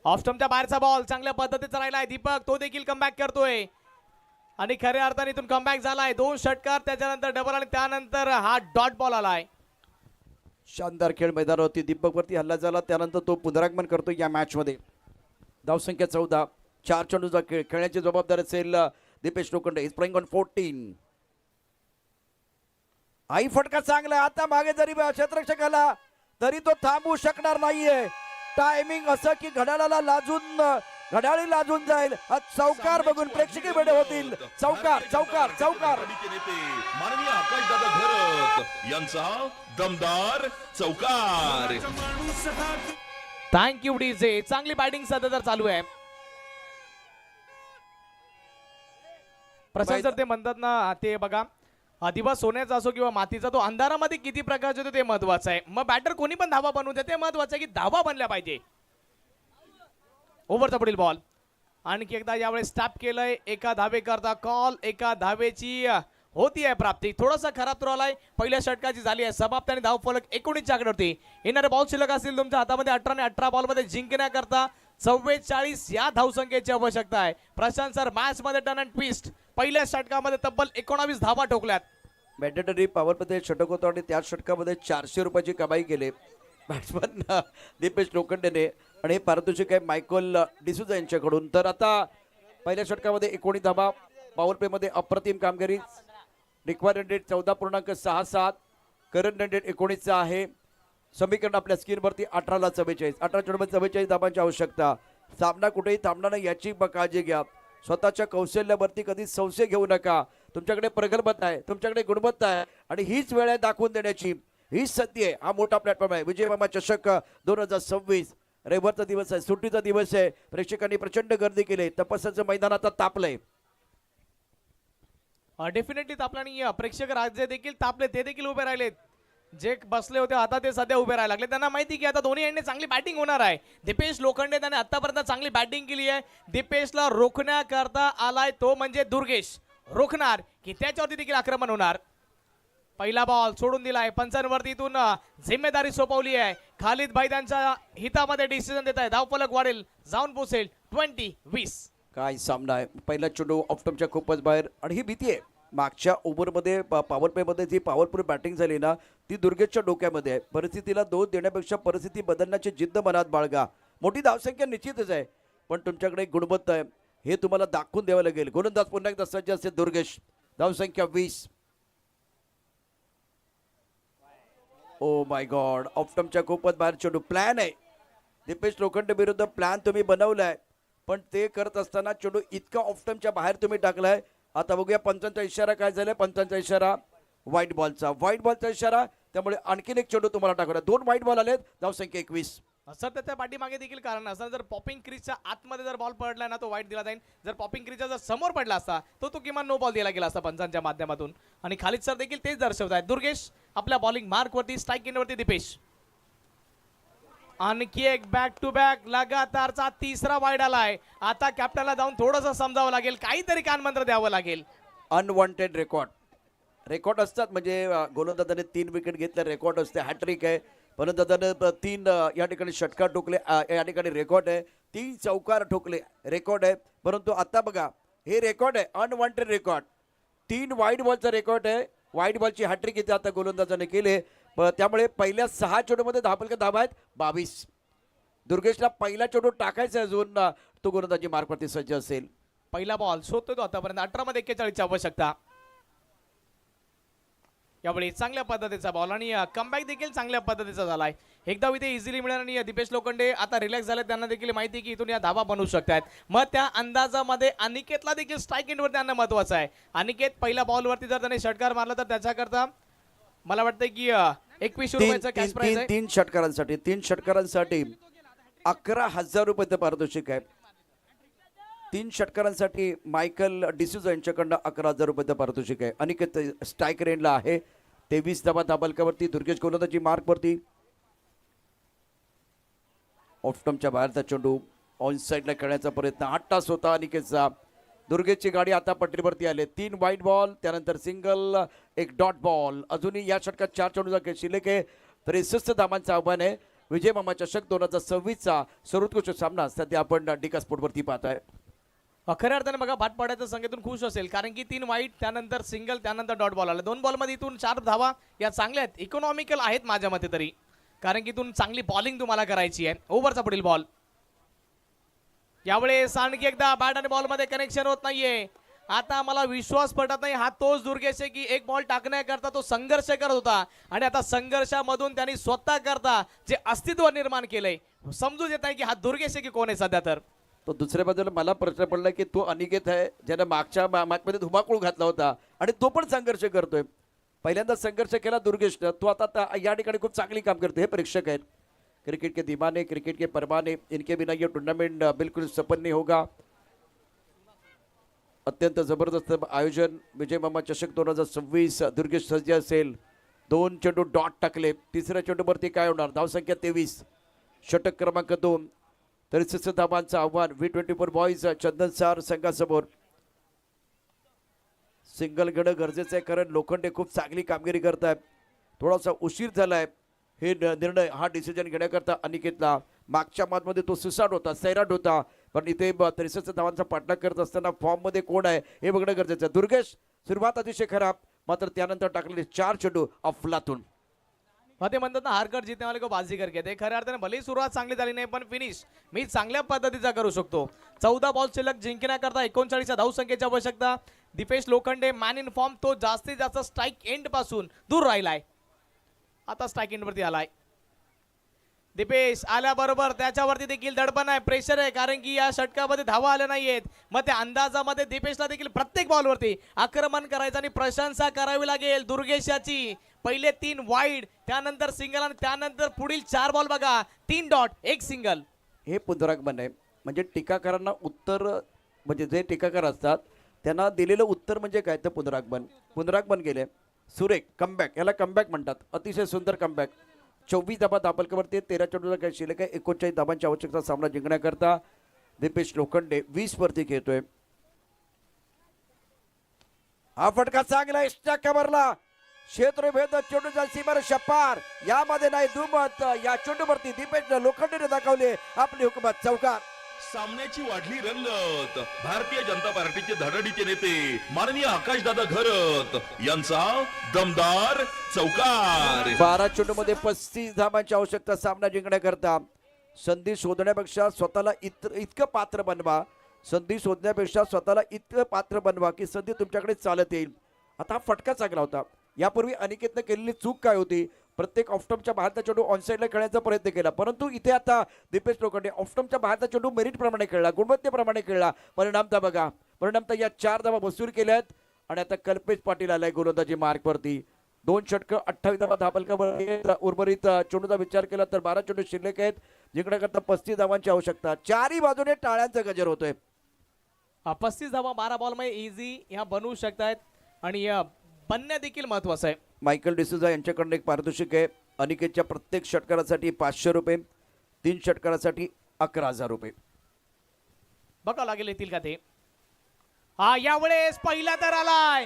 ऑफ स्टंपच्या बाहेरचा बॉल चांगल्या पद्धतीचा राहिलाय. दीपक तो देखील कमबॅक करतोय आणि खऱ्या अर्थाने इथून कमबॅक झालाय. 2 षटकार त्याच्यानंतर डबल आणि त्यानंतर हा डॉट बॉल आलाय. शानदार खेळ मैदानावरती. दीपक वरती हल्ला झाला, त्यानंतर तो पुनरागमन करतो या मॅच मध्ये. धावसंख्या 14. 4 चेंडूचा खेळ. खेळण्याची जबाबदारी असेल Dipesh Lokhande. Is playing on 14. आई फटका चांगला. आता मागे जरी क्षेत्ररक्षक आला तरी तो थांबू शकणार नाहीये. टायमिंग असं की घड्याळी लाजून जाईल. चौकार बघून प्रेक्षकीय वेडे होतील. चौकार. माननीय आकाशदादा घरत यांचा दमदार चौकार. Thank you DJ. चांगली बॅटिंग सध्या तर चालू आहे. प्रशांत सर ते म्हणतात ना, ते बघा दिवस सोन्याचा असो किंवा मातीचा, तो अंधारामध्ये किती प्रकाश येतो ते महत्वाचं आहे. मग बॅटर कोणी पण धावा बनवू दे, ते महत्वाचं आहे की धावा बनल्या पाहिजे. ओव्हरचा पुढील बॉल. आणखी एकदा यावेळेस स्टॅप केलंय. एका धावेकरता कॉल. एका धावेची होती आहे प्राप्ती. थोडासा खराब थ्रो आलाय. पहिल्या षटकाची झाली आहे समाप्त आणि धावफलक 19च्या आकड्यावरती. येणारे बॉल शिल्लक असतील तुमच्या हातामध्ये. 18 आणि 18 बॉलमध्ये जिंकण्याकरता 44 या धावसंख्येची आवश्यकता आहे. प्रशांत सर मॅच मध्ये टर्न अँड ट्विस्ट. पहिल्या षटकामध्ये तब्बल 19 धावा ठोकल्यात. मॅन्डेटरी पॉवर मध्ये षटक होतो आणि त्या षटकामध्ये 400 रुपयाची कमाई केली बॅट्समन दीपेश लोखंडेने. आणि हे पारितोषिक आहे मायकल डिसूजा यांच्याकडून. तर आता पहिल्या षटकामध्ये 19 धावा. पॉवर प्ले मध्ये अप्रतिम कामगिरी. Required rate 14.67. करंट रेट 19चा आहे. समीकरण आपल्या स्क्रीनवरती 18ला 44. 18 चेंडूमध्ये 44 धावांची आवश्यकता. सामना कुठेही थांबणार नाही याची काळजी घ्या. स्वतःच्या कौशल्यावरती कधी संशय घेऊ नका. तुमच्याकडे प्रगल्भता आहे, तुमच्याकडे गुणवत्ता आहे आणि हीच वेळ आहे दाखवून देण्याची. हीच संधी आहे. हा मोठा प्लॅटफॉर्म आहे. विजय मामा चषक 2026. रविवारचा दिवस आहे, सुट्टीचा दिवस आहे. प्रेक्षकांनी प्रचंड गर्दी केली. तपस्याचं मैदान आता तापलंय. डेफिनेटली तापला आणि प्रेक्षक राज्य देखील तापले. ते देखील उभे राहिलेत. जे बसले होते आता ते सध्या उभे राहायला लागले. त्यांना माहिती की आता दोन्ही एंडने चांगली बॅटिंग होणार आहे. दीपेश लोखंडे त्याने आतापर्यंत चांगली बॅटिंग केली आहे. दीपेशला रोखण्याकरता आलाय तो म्हणजे दुर्गेश. रोखणार की त्याच्यावरती देखील आक्रमण होणार. पहिला बॉल सोडून दिलाय पंचांवरती इथून जिम्मेदारी सोपवली आहे. खालिद भाई त्यांच्या हितामध्ये डिसिजन देत आहे. धावफलक वाढेल, जाऊन पोहोचेल 20-20. काय सामना आहे. पहिला चेंडू ऑफटमच्या खूपच बाहेर आणि ही भीती आहे. मागच्या ओव्हरमध्ये पॉवर प्लेमध्ये जी पॉवरफुल बॅटिंग झाली ना ती दुर्गेशच्या डोक्यामध्ये आहे. परिस्थितीला दोष देण्यापेक्षा परिस्थिती बदलण्याची जिद्द मनात बाळगा. मोठी धावसंख्या निश्चितच आहे पण तुमच्याकडे एक गुणवत्ता आहे हे तुम्हाला दाखवून द्यावं लागेल. गोलंदाज पुन्हा एकदा सज्ज असेल दुर्गेश. धावसंख्या 20. ओ माय गॉड, ऑफटमच्या खूपच बाहेर चेंडू. प्लॅन आहे दीपेश लोखंडे विरुद्ध प्लॅन तुम्ही बनवलाय पण ते करत असताना चेंडू इतका ऑफटमच्या बाहेर तुम्ही टाकलाय. आता बघूया पंचांचा इशारा काय झालाय. पंचांचा इशारा व्हाईट बॉलचा इशारा. त्यामुळे आणखीन एक चेंडू तुम्हाला टाकला. 2 व्हाईट बॉल आलेत. धावसंख्या 21. असं त्याच्या पाठीमागे देखील कारण असं जर पॉपिंग क्रीजच्या आतमध्ये जर बॉल पडला ना तो वाईट दिला जाईल. जर पॉपिंग क्रीजच्या जर समोर पडला असता तो किमान नो बॉल दिला गेला असता पंचांच्या माध्यमातून. आणि खालिद सर देखील तेच दर्शवत आहेत. दुर्गेश आपल्या बॉलिंग मार्क वरती, स्ट्राईक एंड वरती दीपेश. आणखी एक बॅक टू बॅक लगातारचा तिसरा वाईड आलाय. आता कॅप्टनला जाऊन थोडंसं समजावं लागेल, काहीतरी कानमंत्र द्यावं लागेल. अनवॉन्टेड रेकॉर्ड असतात म्हणजे गोलंदाजाने 3 विकेट घेतल्या रेकॉर्ड असते. हॅट्रिक आहे. फलंदाजाने 3 या ठिकाणी षटकार ठोकले या ठिकाणी रेकॉर्ड आहे. 3 चौकार ठोकले रेकॉर्ड आहे. परंतु आता बघा हे रेकॉर्ड आहे अनवॉन्टेड रेकॉर्ड. 3 वाईट बॉलचा रेकॉर्ड आहे. वाईट बॉलची हॅट्रिक इथे आता गोलंदाजाने केले. त्यामुळे पहिल्या 6 चेंडूमध्ये धावा आहेत 22. दुर्गेशला पहिला चेंडू टाकायचा अजून तो गोलंदाजी मार्कवरती सज्ज असेल. पहिला बॉल शोधतोय तो आतापर्यंत 18 मध्ये 41ची आवश्यकता. यावेळी चांगल्या पद्धतीचा बॉल आणि कमबॅक देखील चांगल्या पद्धतीचा झालाय. एकदा इथे इझिली मिळणार आणि दीपेश लोखंडे आता रिलॅक्स झाले. त्यांना देखील माहिती की इथून या धावा बनवू शकतात. मग त्या अंदाजामध्ये अनिकेतला देखील स्ट्राईक एंडवरती आणणं महत्वाचं आहे. अनिकेत पहिल्या बॉलवरती जर त्याने षटकार मारला तर त्याच्याकरता मला वाटतं की 2100 रुपयाचं कॅश प्राइज आहे. 3 षटकारांसाठी 11,000 रुपये पारितोषिक आहे. 3 षटकारांसाठी मायकल डिसूजा यांच्याकडनं 11,000 रुपये पारितोषिक आहे. अनिकेत स्ट्राईक रेंजला आहे. 23 धावा धाबलकावरती. दुर्गेश गोलंदाजी मार्कवरती. ऑफटमच्या बाहेरचा चेंडू ऑन साईडला खेळण्याचा प्रयत्न 8 तास होता अनिकेतचा. दुर्गेशची गाडी आता पटरीवरती आले. 3 वाईट बॉल त्यानंतर सिंगल, 1 डॉट बॉल. अजूनही या षटकात 4 चेंडूचा खेळ शिल्लक आहे. तरी 63 धावांचं आव्हान आहे. विजय मामा चषक 2026चा सर्वोत्कृष्ट सामना सध्या आपण डिका स्पोर्टवरती पाहताय. खऱ्या अर्थाने बघा भाट पाड्याच्या संख्येतून खुश असेल कारण की 3 वाईट त्यानंतर सिंगल त्यानंतर डॉट बॉल आला. 2 बॉलमध्ये इथून 4 धावा या चांगल्या आहेत. इकॉनॉमिकल आहेत माझ्या मते तरी कारण की इथून चांगली बॉलिंग तुम्हाला करायची आहे. ओव्हरचा पुढील बॉल. यावेळेस आणखी एकदा बॅट आणि बॉलमध्ये कनेक्शन होत नाहीये. आता मला विश्वास पटत नाही हा तोच दुर्गेश आहे की एक बॉल टाकण्याकरता तो संघर्ष करत होता आणि आता संघर्षामधून त्यांनी स्वतः करता जे अस्तित्व निर्माण केलंय समजून येत आहे की हा दुर्गेश आहे की कोण आहे सध्या. तर तो दुसऱ्या बाजूला मला प्रश्न पडला की तो अनिकेत आहे ज्याने मागच्या मॅचमध्ये धुमाकूळ घातला होता आणि तो पण संघर्ष करतोय. पहिल्यांदा संघर्ष केला दुर्गेशनं. तो आता या ठिकाणी खूप चांगली काम करतो. हे प्रेक्षक आहेत. क्रिकेट के दीवाने, क्रिकेट के परवाने, इनके बिना ये टूर्नामेंट बिल्कुल सफल नहीं होगा. अत्यंत जबरदस्त आयोजन. विजय मामा चषक 2026. दुर्गेश सज्ज असेल. 2 चेंडू डॉट टाकले. तिसऱ्या चेंडूवरती काय होणार. धावसंख्या 23. षटक क्रमांक 2. तरी 63 धावांचं आव्हान V24 बॉईज चंदन सार संघासमोर. सिंगल घेणं गरजेचं आहे कारण लोखंडे खूप चांगली कामगिरी करतायत. थोडासा उशीर झालाय हे निर्णय हा डिसिजन घेण्याकरता अनिकेतला. मागच्या मॅचमध्ये तो सुसाट होता, सैराट होता पण इथे 63 धावांचा पाठलाग करत असताना फॉर्ममध्ये कोण आहे हे बघणं गरजेचं आहे. दुर्गेश सुरुवात अतिशय खराब मात्र त्यानंतर टाकलेले 4 चेंडू अफलातून. ते म्हणतात ना हारकर जितने वाले को बाजीगर कहते. खऱ्या अर्थाने भले सुरुवात चांगली झाली नाही पण फिनिश मी चांगल्या पद्धतीचा करू शकतो. 14 बॉल शिल्लक जिंकण्याकरता 39 धावसंख्येची आवश्यकता. Dipesh Lokhande man in form तो जास्तीत जास्त स्ट्राईक एंड पासून दूर राहिलाय. आता स्ट्राईक एंड वरती आलाय. दीपेश आल्याबरोबर त्याच्यावरती देखील दडपण आहे, प्रेशर आहे कारण की या षटकामध्ये धावा आल्या नाहीयेत. मग त्या अंदाजामध्ये दीपेशला देखील प्रत्येक बॉलवरती आक्रमण करायचं आणि प्रशंसा करावी लागेल दुर्गेशाची. पहिले 3 वाईड त्यानंतर सिंगल आणि त्यानंतर पुढील 4 बॉल बघा 3 डॉट 1 सिंगल. हे पुनरागमन आहे. म्हणजे टीकाकारांना उत्तर म्हणजे जे टीकाकार असतात त्यांना दिलेलं उत्तर म्हणजे काय तर पुनरागमन केले. सुरेख कमबॅक, याला कमबॅक म्हणतात. अतिशय सुंदर कमबॅक. 24 धाबा धाबलकावरती 13 चेंडूला काय शिल्लक आहे. 39 धाबांची आवश्यकता सामना जिंकण्याकरता. दीपेश लोखंडे 20 वरती खेळतोय. हा फटका चांगला एक्स्ट्रा कव्हरला क्षेत्रभेद चेंडूचा सीमार शपार यामध्ये नाही दुमत. या चेंडूवरती दीपेश लोखंडेने दाखवले आपली हुकूमत. चौकार. सामन्याची वाढली रंगत. भारतीय जनता पार्टीचे धडाडीचे नेते माननीय आकाशदादा घरत यांचा दमदार चौकार. 12 चेंडूमध्ये 35 धावांची आवश्यकता सामना जिंकण्याकरता. संधी शोधण्यापेक्षा स्वतःला इतकं पात्र बनवा. संधी शोधण्यापेक्षा स्वतःला इतकं पात्र बनवा की संधी तुमच्याकडे चालत येईल. आता हा फटका चांगला होता. यापूर्वी अनिकेतनं केलेली चूक काय होती? प्रत्येक ऑफस्टम्पच्या बाहेरचा चेंडू ऑनसाईडला खेळण्याचा प्रयत्न केला, परंतु इथे आता दीपेश लोखंडे ऑफस्टम्पच्या बाहेरचा चेंडू मेरिट प्रमाणे खेळला, गुणवत्तेप्रमाणे खेळला. परिणामता बघा. परिणामता या 4 धावा वसूल केल्यात आणि आता कल्पेश पाटील आलाय गोलंदाजी मार्कवरती. 2 षटकं 28 धावा धाबलकावर. उर्वरित चेंडूचा विचार केला तर 12 चेंडू शिल्लक आहेत. जिंकण्याकरता 35 धावांची आवश्यकता. चारही बाजूने टाळ्यांचा गजर होतोय. 35 धावा 12 बॉल मध्ये इझी ह्या बनवू शकतायत आणि बनण्या देखील महत्वाचं आहे. मायकल डिसूजा यांच्याकडून एक पारितोषिक आहे. अनिकेतच्या प्रत्येक षटकारासाठी 500 रुपये, 3 षटकारासाठी 11,000 रुपये. बघावं लागेल येतील का ते. हा यावेळेस पहिला तर आलाय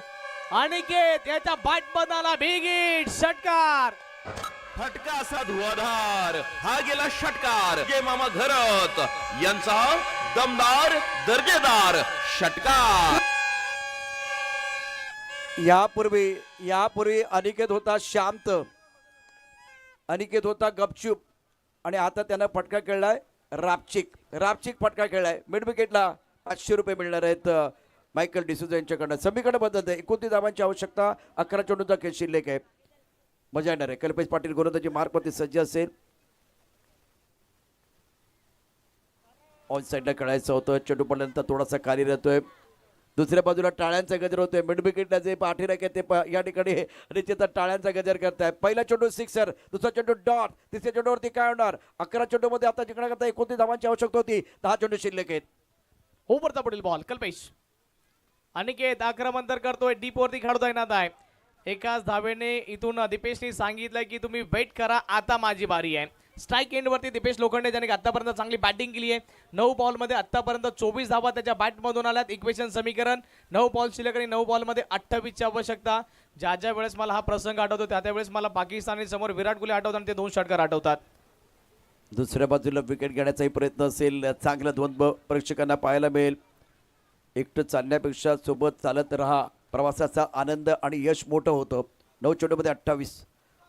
अनिकेत. याच्या बॅट बदला बिग हिट षटकार. फटका असा धुवाधार. हा गेला षटकार. जय मामा घरत यांचा दमदार दर्जेदार षटकार. यापूर्वी अनिकेत होता शांत, अनिकेत होता गपचूप आणि आता त्यानं फटका खेळलाय रापचिक फटका खेळलाय. मिड विकेटला 500 रुपये मिळणार आहेत मायकल डिसूजा यांच्याकडनं. समीकडे बदलत आहे. 29 धावांची आवश्यकता. 11 चेंडूचा खेळ शिल्लक आहे. मजा येणार आहे. कल्पेश पाटील गोलंदाजी मार्कवरती सज्ज असेल. ऑन साईडला खेळायचं होतं. चेंडू पडल्यानंतर थोडासा खाली राहतोय. दुसऱ्या बाजूला टाळ्यांचा गजर होतोय. मिड विकेटला जे पाठीराख आहे ते या ठिकाणी निश्चित टाळ्यांचा गजर करताय. पहिला चेंडू सिक्सर, दुसरा चेंडू डॉट, तिसऱ्या चेंडूवरती काय होणार? 11 चेंडूमध्ये आता जिंकण्याकरता 29 धावांची आवश्यकता होती. 10 चेंडू शिल्लक आहेत. ओव्हरचा पुढील बॉल कल्पेश. अनिकेत आक्रमण तर करतोय. डीप वरती खेळतोय ना. आहे एकाच धावेने इथून दीपेशने सांगितलं की तुम्ही वेट करा, आता माझी बारी आहे. स्ट्राईक एंड वरती दीपेश लोखंडे ज्याने आतापर्यंत चांगली बॅटिंग केली आहे. 9 बॉल मध्ये आतापर्यंत 24 धावा त्याच्या बॅट मधून आल्यात. इक्वेशन समीकरण 9 बॉल शिल्लक आणि 9 बॉल मध्ये 28 ची आवश्यकता. ज्या वेळेस मला हा प्रसंग आठवतो त्यावेळेस मला पाकिस्तानी समोर विराट कोहली आठवतात आणि ते 2 षटकार आठवतात. दुसऱ्या बाजूला विकेट घेण्याचाही प्रयत्न असेल. चांगला द्वंद्व प्रेक्षकांना पाहायला मिळेल. एकटं चालण्यापेक्षा सोबत चालत राहा. प्रवासाचा आनंद आणि यश मोठं होतं. 9 चेंडूमध्ये 28.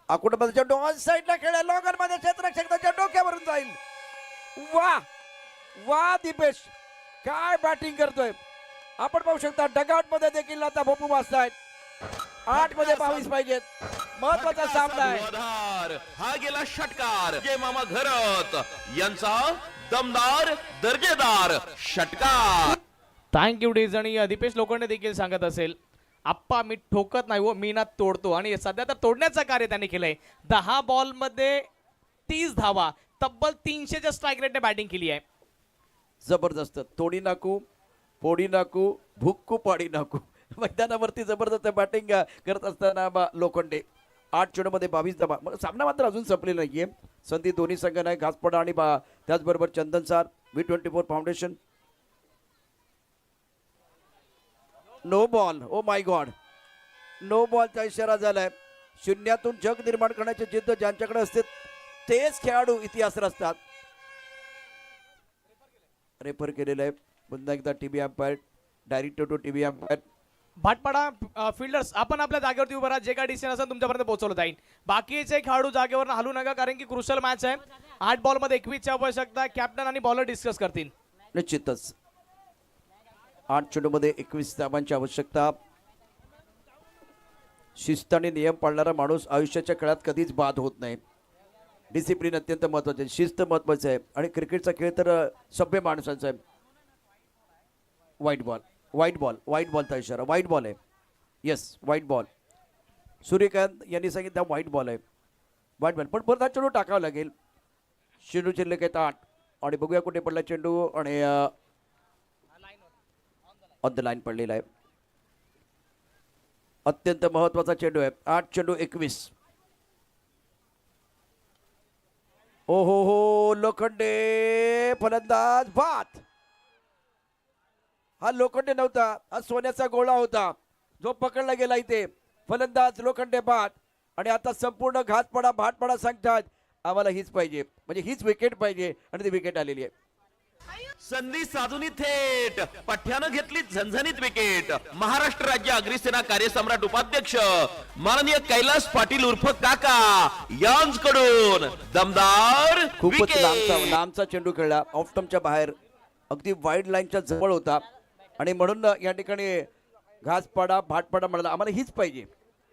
आकुटमध्ये चेंडू ऑन साईडला खेळला. लॉगर मध्ये क्षेत्ररक्षकाच्या डोक्यावरून जाईल. वा दीपेश काय बॅटिंग करतोय. आपण पाहू शकता डगआउट मध्ये देखील आता भोपू वाजतायत. 8 मध्ये 22 पाहिजेत. महत्वाचा सामना आहे. धुवाधार. हा गेला षटकार. जय मामा घरत यांचा दमदार दर्जेदार षटकार. थँक्यू डीज. आणि दीपेश लोखंडे देखील सांगत असेल आप्पा मी ठोकत नाही हो, मी ना तोडतो. आणि सध्या तर तोडण्याचं कार्य त्यांनी केलंय. 10 बॉल मध्ये 30 धावा, तब्बल 300च्या स्ट्राईक रेटने बॅटिंग केली आहे. जबरदस्त. तोडी नाकू, फोडी नाकू, भुक्कू पाडी नाकू. मैदानावरती जबरदस्त बॅटिंग करत असताना लोखंडे. 8 चेंडूमध्ये 22 धावा. सामना मात्र अजून संपलेला नाहीये. संधी दोन्ही संघांना आहे. घासपडा आणि त्याचबरोबर Chandansar V24 foundation. No ball. Oh my god. नो बॉलचा इशारा झालाय. शून्यातून जग निर्माण करण्याची जिद्द ज्यांच्याकडे असते तेच खेळाडू इतिहास रचतात. रेफर केलेलं आहे. पुन्हा एकदा TV umpire, director to TV umpire. Bhatpada fielders आपण आपल्या जागेवरती उभं राहा. जे काय डिसिजन असेल तुमच्यापर्यंत पोहोचवलं जाईल. बाकीचे खेळाडू जागेवर हलू नका कारण की क्रुशल मॅच आहे. 8 बॉल मध्ये 21 ची आवश्यकता. कॅप्टन आणि बॉलर डिस्कस करतील. निश्चितच 8 चेंडूमध्ये 21 धावांची आवश्यकता. शिस्त आणि नियम पाळणारा माणूस आयुष्याच्या खेळात कधीच बाद होत नाही. डिसिप्लिन अत्यंत महत्वाचे आहे. शिस्त महत्वाचं आहे. आणि क्रिकेटचा खेळ तर सभ्य माणसांचा आहे. व्हाईट बॉलचा इशारा. व्हाईट बॉल आहे. Yes white ball. सूर्यकांत यांनी सांगितलं व्हाईट बॉल आहे. व्हाईट बॉल पण परत हा चेंडू टाकावा लागेल. चेंडू शिल्लक आहेत 8. आणि बघूया कुठे पडला चेंडू. आणि ऑन द लाईन पडलेला आहे. अत्यंत महत्वाचा चेंडू आहे. 8 चेंडू 21. ओ हो लोखंडे फलंदाज बाद. हा लोखंडे नव्हता. हा सोन्याचा गोळा होता जो पकडला गेला इथे. फलंदाज लोखंडे भाट आणि आता संपूर्ण घातपडा भाटपडा सांगतात आम्हाला हीच पाहिजे, म्हणजे हीच विकेट पाहिजे आणि ती विकेट आलेली आहे. संधी साधून थेट पठ्यानं घेतली झणझणीत विकेट. महाराष्ट्र राज्य अग्निसेना कार्यसम्राट उपाध्यक्ष माननीय कैलास पाटील उर्फ काका यांच्याकडून दमदार खूपच लांबचा विकेट. लांबचा चेंडू खेळला, ऑफ स्टंपच्या बाहेर अगदी वाईड लाईनच्या जवळ होता आणि म्हणून या ठिकाणी घासपाडा भाटपाडा म्हणाला आम्हाला हीच पाहिजे,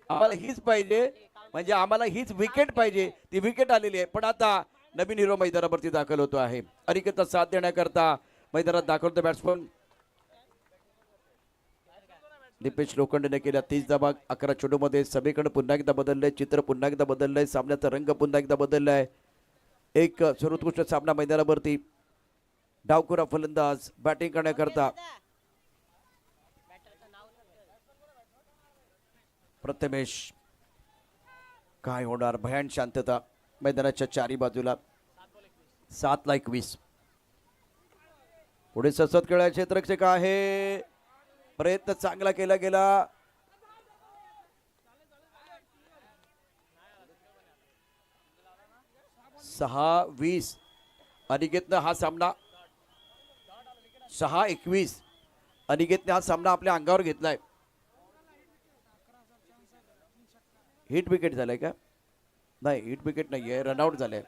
आम्हाला हीच पाहिजे, म्हणजे आम्हाला हीच विकेट पाहिजे. ती विकेट आलेली आहे. पण आता नवीन हिरो मैदानावरती दाखल होतो आहे. अनिकेतला साथ देण्याकरता मैदानात दाखल होतो बॅट्समन दीपेश लोखंडेने केल्या 30 धावा 11 चेंडूमध्ये. सभेकडे पुन्हा एकदा बदललंय, चित्र पुन्हा एकदा बदललंय, सामन्याचा रंग पुन्हा एकदा बदललाय. एक सर्वोत्कृष्ट सामना मैदानावरती. डावखुरा फलंदाज बॅटिंग करण्याकरता प्रथमेश. काय होणार, भयान शांतता मैदानाच्या चारी बाजूला. 7-21 पुढे सतत खेळाचे क्षेत्ररक्षक आहे. प्रयत्न चांगला केला गेला. सहा 20 अनिकेतनं हा सामना 6-21 अनिकेतने हा सामना आपल्या अंगावर घेतलाय. हिट विकेट झालाय का? नाही, हिट विकेट नाहीये, रनआउट झालंय.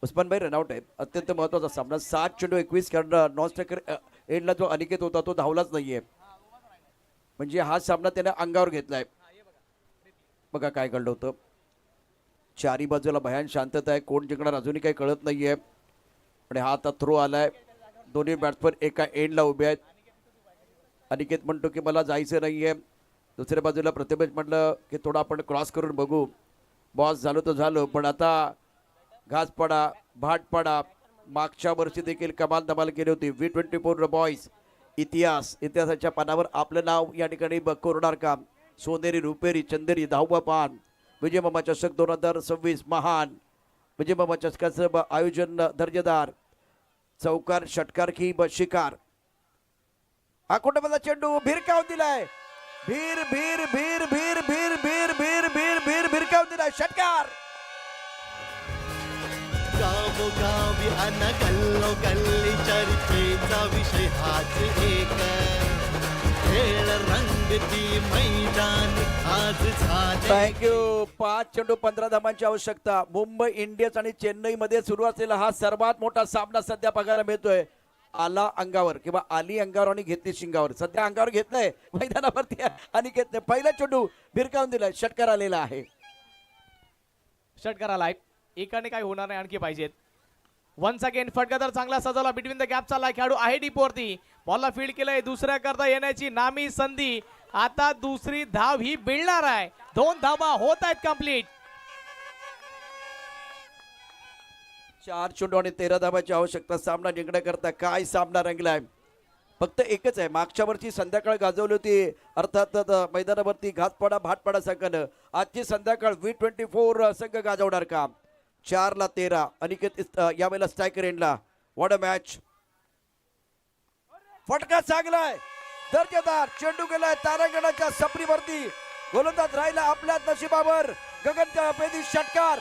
उस्मान भाई रनआउट आहे. अत्यंत महत्वाचा सामना. 7 चेंडू 21 कारण नॉन स्ट्रायकर एंडला जो अनिकेत होता तो धावलाच नाहीये, म्हणजे हा सामना त्याने अंगावर घेतलाय. बघा काय घडलं होतं. चारी बाजूला भयान शांतता आहे. कोण जिंकणार अजूनही काही कळत नाहीये. आणि हा आता थ्रो आलाय. दोन्ही बॅट्समन एका एंडला उभे आहेत. अनिकेत म्हणतो की मला जायचं नाहीये. दुसऱ्या बाजूला प्रतिभेश म्हटलं की थोडं आपण क्रॉस करून बघू. बॉस झालो तर झालो, पण आता घासपाडा भाटपाडा मागच्या वर्षी देखील कमाल धमाल केली होती. V24 बॉईज इतिहासाच्या पानावर आपलं नाव या ठिकाणी कोरणार का? सोनेरी रुपेरी चंदेरी 10वा पान. विजय मामा चषक 2026 महान विजय मामा चषकाचं आयोजन दर्जेदार. चौकार षटकार की शिकार. हा कुठं चेंडू भिरकावून दिलाय. भीर भीर भीर भीर भीर भीर भीर भीर भीर भिरकावून दिलाय. षटकार. गावोगावी अन गल्लोगल्ली चर्चेचा विषय हाच एक. खेळ रंगती मैदान आज झाले. थँक्यू. 5 चेंडू 15 धावांची आवश्यकता. मुंबई इंडियन्स आणि चेन्नई मध्ये सुरू असलेला हा सर्वात मोठा सामना सध्या बघायला मिळतोय. आला अंगावर किंवा आली अंगावर आणि घेतली शिंगावर. सध्या अंगावर घेतलंय मैदानावरती आणि घेतलंय. पहिला चेंडू भिरकावून दिलाय. षटकार आलेला आहे. षटकार आलाय. एकाने काय होणार नाही, आणखी पाहिजेत. वन्स अगेन फटका चांगला सजवला. बिटवीन द गॅप चालला. खेळाडू आहे डीपवरती. बॉलला फील्ड केलंय. दुसऱ्या करता येण्याची नामी संधी. आता दुसरी धाव ही मिळणार आहे. 2 धावा होत आहेत कंप्लीट. 4 चेंडू आणि 13 धावांची आवश्यकता सामना जिंकण्याकरता. काय सामना रंगलाय. फक्त एकच आहे, मागच्या वर्षी संध्याकाळ गाजवली होती अर्थात मैदानावरती घातपाडा भाटपाडा संघानं. आजची संध्याकाळ V24 संघ गाजवणार का? 4-13 अनिकेत यावेळेला स्ट्रायकर एंडला. What a match. फटका चांगलाय, दर्जेदार चेंडू गेलाय तारांगणाच्या सपरीवरती. गोलंदाज राहिला आपल्या नशिबावर. गगन पेदी षटकार.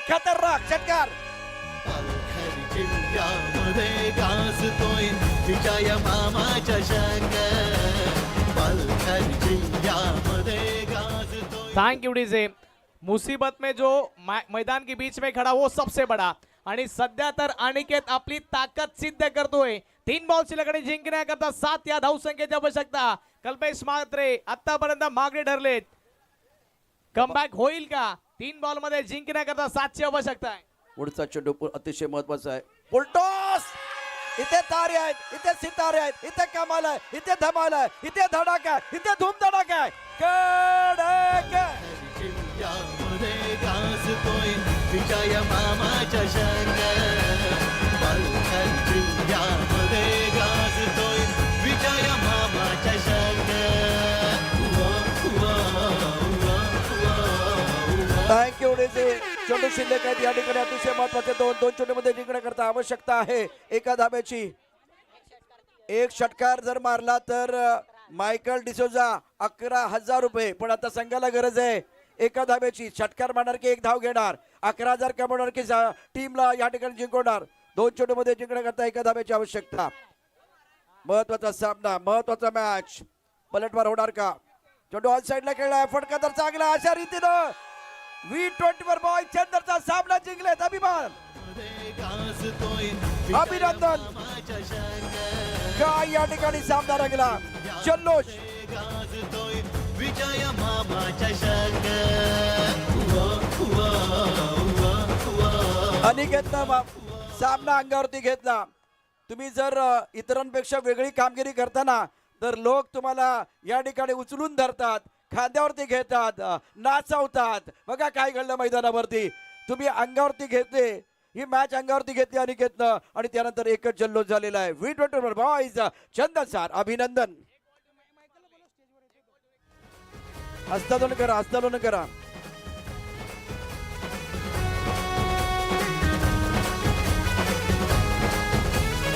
खतरनाक षटकार. पालघर जिल्ह्यामध्ये गाजतोय विजय मामाच्या शंग. पालघर जिल्ह्यामध्ये गाजतोय. Thank you DJ. मुसीबत में जो मैदान के बीच में खड़ा वो सबसे बड़ा. आणि सध्या तर अनिकेत आपली ताकद सिद्ध करतोय. 3 बॉलची लढत जिंकण्याकरता 7 या धावसंख्येची आवश्यकता. कल्पेश म्हात्रे आतापर्यंत मागे ठरलेत. कमबॅक होईल का? 3 बॉल मध्ये जिंकण्याकरता 7 ची आवश्यकता आहे. पुढचा चेंडू अतिशय महत्वाचा आहे. फुलटॉस. इथे तारे आहेत, इथे सितारे आहेत, इथे कमाल आहे, इथे धमाल आहे, इथे धडाका आहे, इथे धूमधडाका आहे. कडक. जिल्ह्यामध्ये गाजतोय विजय मामाच्या शंग. पालघर जिल्ह्यामध्ये गाजतोय विजय मामाच्या शंग. Thank you DJ. चेंडू शिल्लक आहेत या ठिकाणी. अतिशय महत्वाचे 2 चेंडूमध्ये जिंकण्याकरता आवश्यकता आहे 1 धाब्याची. एक षटकार जर मारला तर मायकल डिसोजा 11,000 रुपये. पण आता संघाला गरज आहे एका धाब्याची. षटकार मारणार की एक धाव घेणार. 11,000 कमवणार की टीमला या ठिकाणी जिंकवणार. 2 चेंडूमध्ये जिंकण्याकरता एका धाब्याची आवश्यकता. महत्वाचा सामना, महत्वाचा मॅच. पलटवार होणार का? चेंडू ऑल साईडला खेळलाय. फटका तर चांगला. अशा रीतीनं V20 बॉय चंदरचा सामना जिंकलेत. अभिमान, अभिनंदन. काय या ठिकाणी सामना रंगला. जल्लोष. विजय मामाच्या शंख. अनिकेतनं सामना अंगावरती घेतला. तुम्ही जर इतरांपेक्षा वेगळी कामगिरी करताना तर लोक तुम्हाला या ठिकाणी उचलून धरतात, खांद्यावरती घेतात, नाचवतात. बघा काय घडलं मैदानावरती. तुम्ही अंगावरती घेतले, ही मॅच अंगावरती घेतली अनिकेतनं आणि त्यानंतर एकच जल्लोष झालेला आहे. V20 बॉयज चंदन सर, अभिनंदन. हस्तांदोलन करा, हस्तांदोलन करा.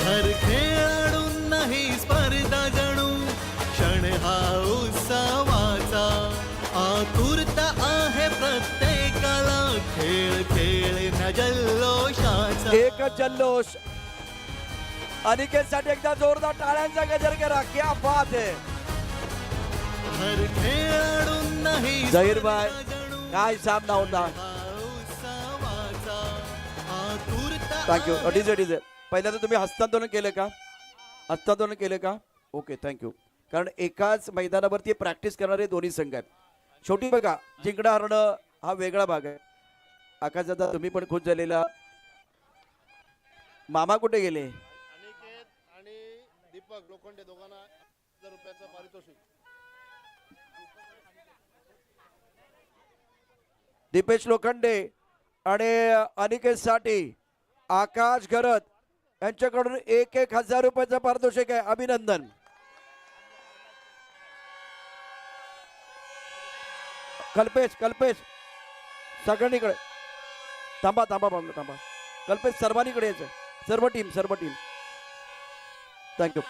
हर खेळाडूंनाही स्पर्धा जणू क्षण हा उत्सवाचा. आतुरता आहे प्रत्येकाला खेळ खेळण्या जल्लोषाचा. एकच जल्लोष. अनिकेतसाठी एकदा जोरदार टाळ्यांचा गजर करा. क्या बात है. हर खेळाडूंनाही झहीर भाई, काय सामना होता. उत्सवाचा. आतुरता थँक्यू. डीजे पहिल्यांदा तुम्ही हस्तांदोलन केलं का? हस्तांदोलन केलं का? Okay, thank you. कारण एकाच मैदानावरती प्रॅक्टिस करणारे दोन्ही संघ आहेत. शेवटी बघा, जिंकणं हरणं हा वेगळा भाग आहे. आकाश दादा तुम्ही पण खुश झालेला. मामा कुठे गेले? अनिकेत आणि दीपक लोखंडे दोघांना 1,000 रुपयाचं पारितोषिक. दीपेश लोखंडे आणि अनिकेतसाठी आकाश घरत यांच्याकडून 1,000 रुपयाचं पारितोषिक आहे. अभिनंदन. कल्पेश सगळ्यांनीकडे थांबा. कल्पेश सर्वांनीकडे यायचं. सर्व टीम थँक्यू.